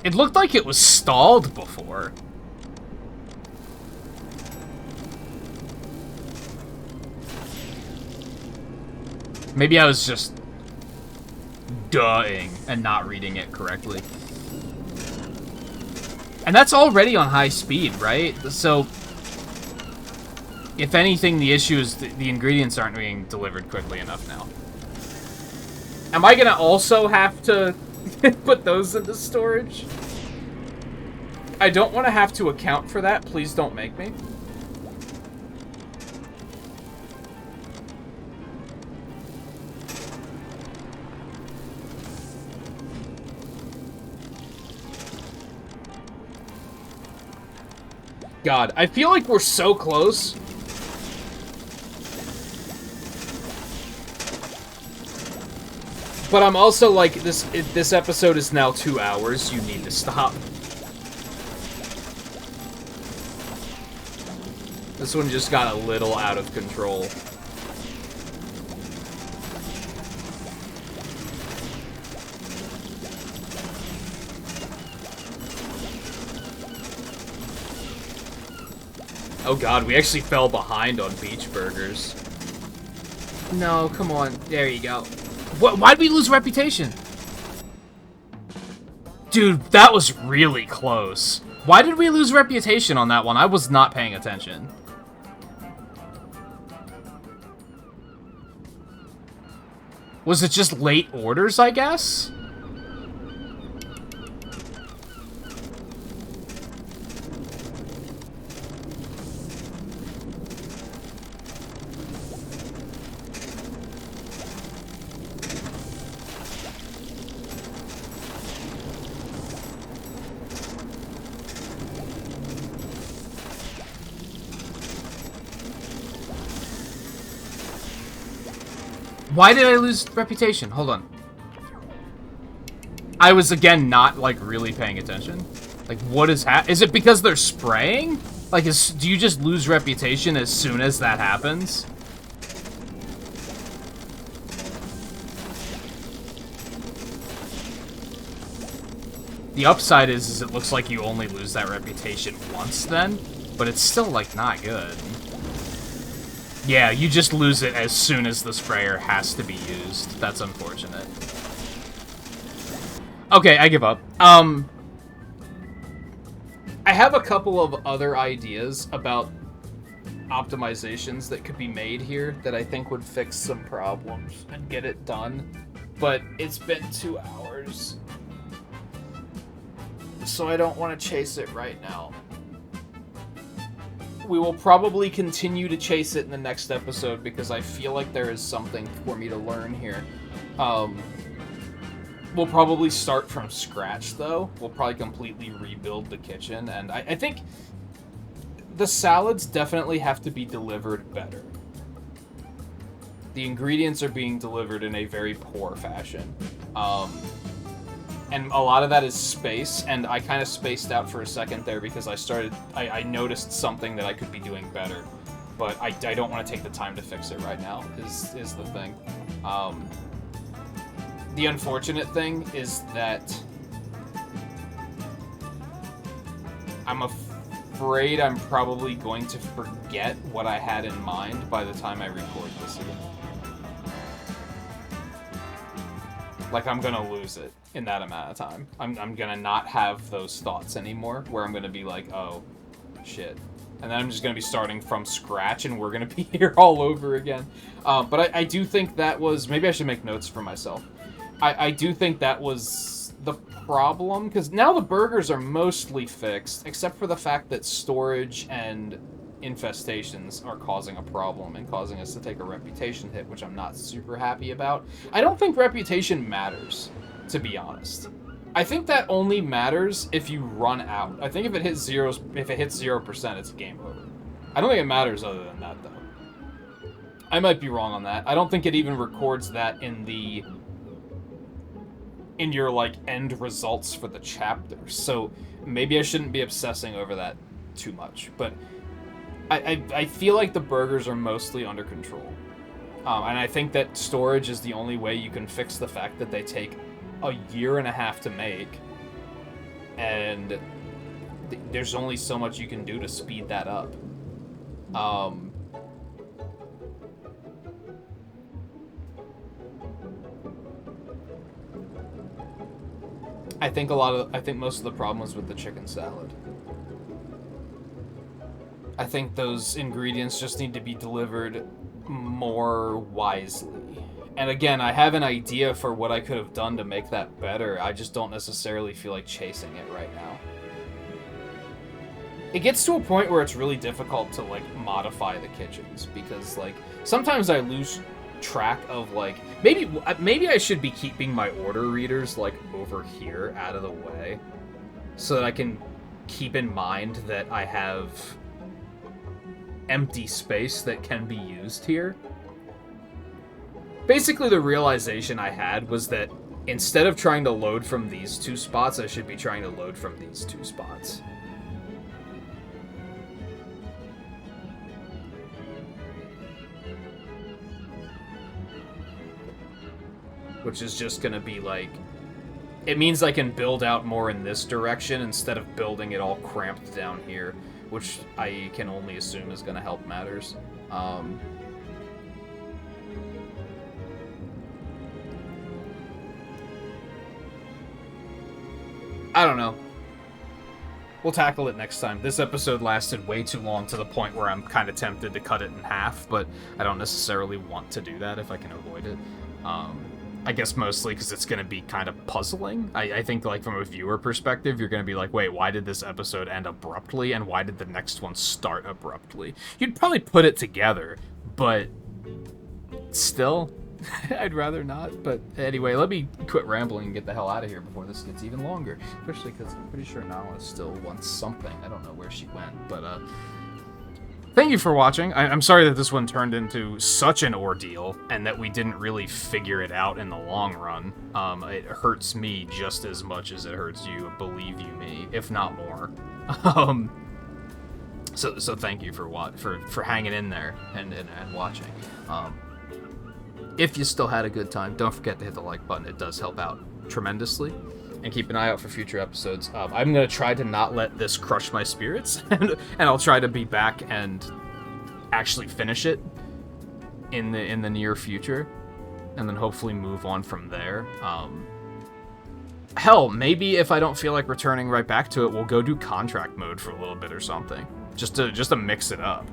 It looked like it was stalled before. Maybe I was just duhing and not reading it correctly. And that's already on high speed, right? So, if anything, the issue is the ingredients aren't being delivered quickly enough now. Am I gonna also have to put those into storage? I don't want to have to account for that. Please don't make me. God, I feel like we're so close. But I'm also like, this episode is now 2 hours. You need to stop. This one just got a little out of control. Oh god, we actually fell behind on beach burgers. No, come on. There you go. Why'd we lose reputation? Dude, that was really close. Why did we lose reputation on that one? I was not paying attention. Was it just late orders, I guess? Why did I lose reputation? Hold on. I was, again, not, like, really paying attention. Like, what is is it because they're spraying? Like, do you just lose reputation as soon as that happens? The upside is it looks like you only lose that reputation once then, but it's still, like, not good. Yeah, you just lose it as soon as the sprayer has to be used. That's unfortunate. Okay, I give up. I have a couple of other ideas about optimizations that could be made here that I think would fix some problems and get it done. But it's been 2 hours. So I don't want to chase it right now. We will probably continue to chase it in the next episode because I feel like there is something for me to learn here. We'll probably start from scratch, though. We'll probably completely rebuild the kitchen, and I think the salads definitely have to be delivered better. The ingredients are being delivered in a very poor fashion. And a lot of that is space, and I kind of spaced out for a second there because I noticed something that I could be doing better. But I don't want to take the time to fix it right now, is the thing. The unfortunate thing is that I'm afraid I'm probably going to forget what I had in mind by the time I record this again. Like, I'm gonna lose it in that amount of time. I'm gonna not have those thoughts anymore, where I'm gonna be like, oh, shit. And then I'm just gonna be starting from scratch, and we're gonna be here all over again. But I do think that was... Maybe I should make notes for myself. I do think that was the problem, because now the burgers are mostly fixed, except for the fact that storage and infestations are causing a problem and causing us to take a reputation hit, which I'm not super happy about. I don't think reputation matters, to be honest. I think that only matters if you run out. I think if it hits 0%, it's game over. I don't think it matters other than that, though. I might be wrong on that. I don't think it even records that in your, like, end results for the chapter. So maybe I shouldn't be obsessing over that too much. But I feel like the burgers are mostly under control. And I think that storage is the only way you can fix the fact that they take a year and a half to make. And there's only so much you can do to speed that up. I think most of the problem was with the chicken salad. I think those ingredients just need to be delivered more wisely. And again, I have an idea for what I could have done to make that better. I just don't necessarily feel like chasing it right now. It gets to a point where it's really difficult to, like, modify the kitchens, because, like, sometimes I lose track of, like, maybe I should be keeping my order readers, like, over here out of the way, so that I can keep in mind that I have empty space that can be used here. Basically, the realization I had was that instead of trying to load from these two spots, I should be trying to load from these two spots. Which is just gonna be like... It means I can build out more in this direction instead of building it all cramped down here, which I can only assume is gonna help matters. I don't know. We'll tackle it next time. This episode lasted way too long, to the point where I'm kind of tempted to cut it in half, but I don't necessarily want to do that if I can avoid it. I guess mostly because it's going to be kind of puzzling. I think, like, from a viewer perspective, you're going to be like, wait, why did this episode end abruptly, and why did the next one start abruptly? You'd probably put it together, but still, I'd rather not. But anyway, let me quit rambling and get the hell out of here before this gets even longer. Especially because I'm pretty sure Nala still wants something. I don't know where she went, but thank you for watching. I'm sorry that this one turned into such an ordeal and that we didn't really figure it out in the long run. It hurts me just as much as it hurts you, believe you me, if not more. So thank you for hanging in there and watching. If you still had a good time, don't forget to hit the like button. It does help out tremendously. And keep an eye out for future episodes. I'm going to try to not let this crush my spirits, and I'll try to be back and actually finish it in the near future, and then hopefully move on from there. Hell, maybe if I don't feel like returning right back to it, we'll go do contract mode for a little bit or something, just to mix it up.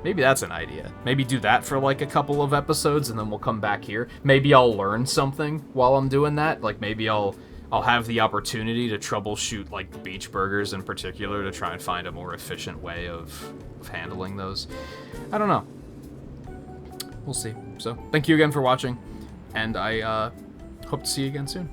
Maybe that's an idea. Maybe do that for, like, a couple of episodes, and then we'll come back here. Maybe I'll learn something while I'm doing that. Like, maybe I'll have the opportunity to troubleshoot, like, the beach burgers in particular, to try and find a more efficient way of handling those. I don't know. We'll see. So, thank you again for watching, and I hope to see you again soon.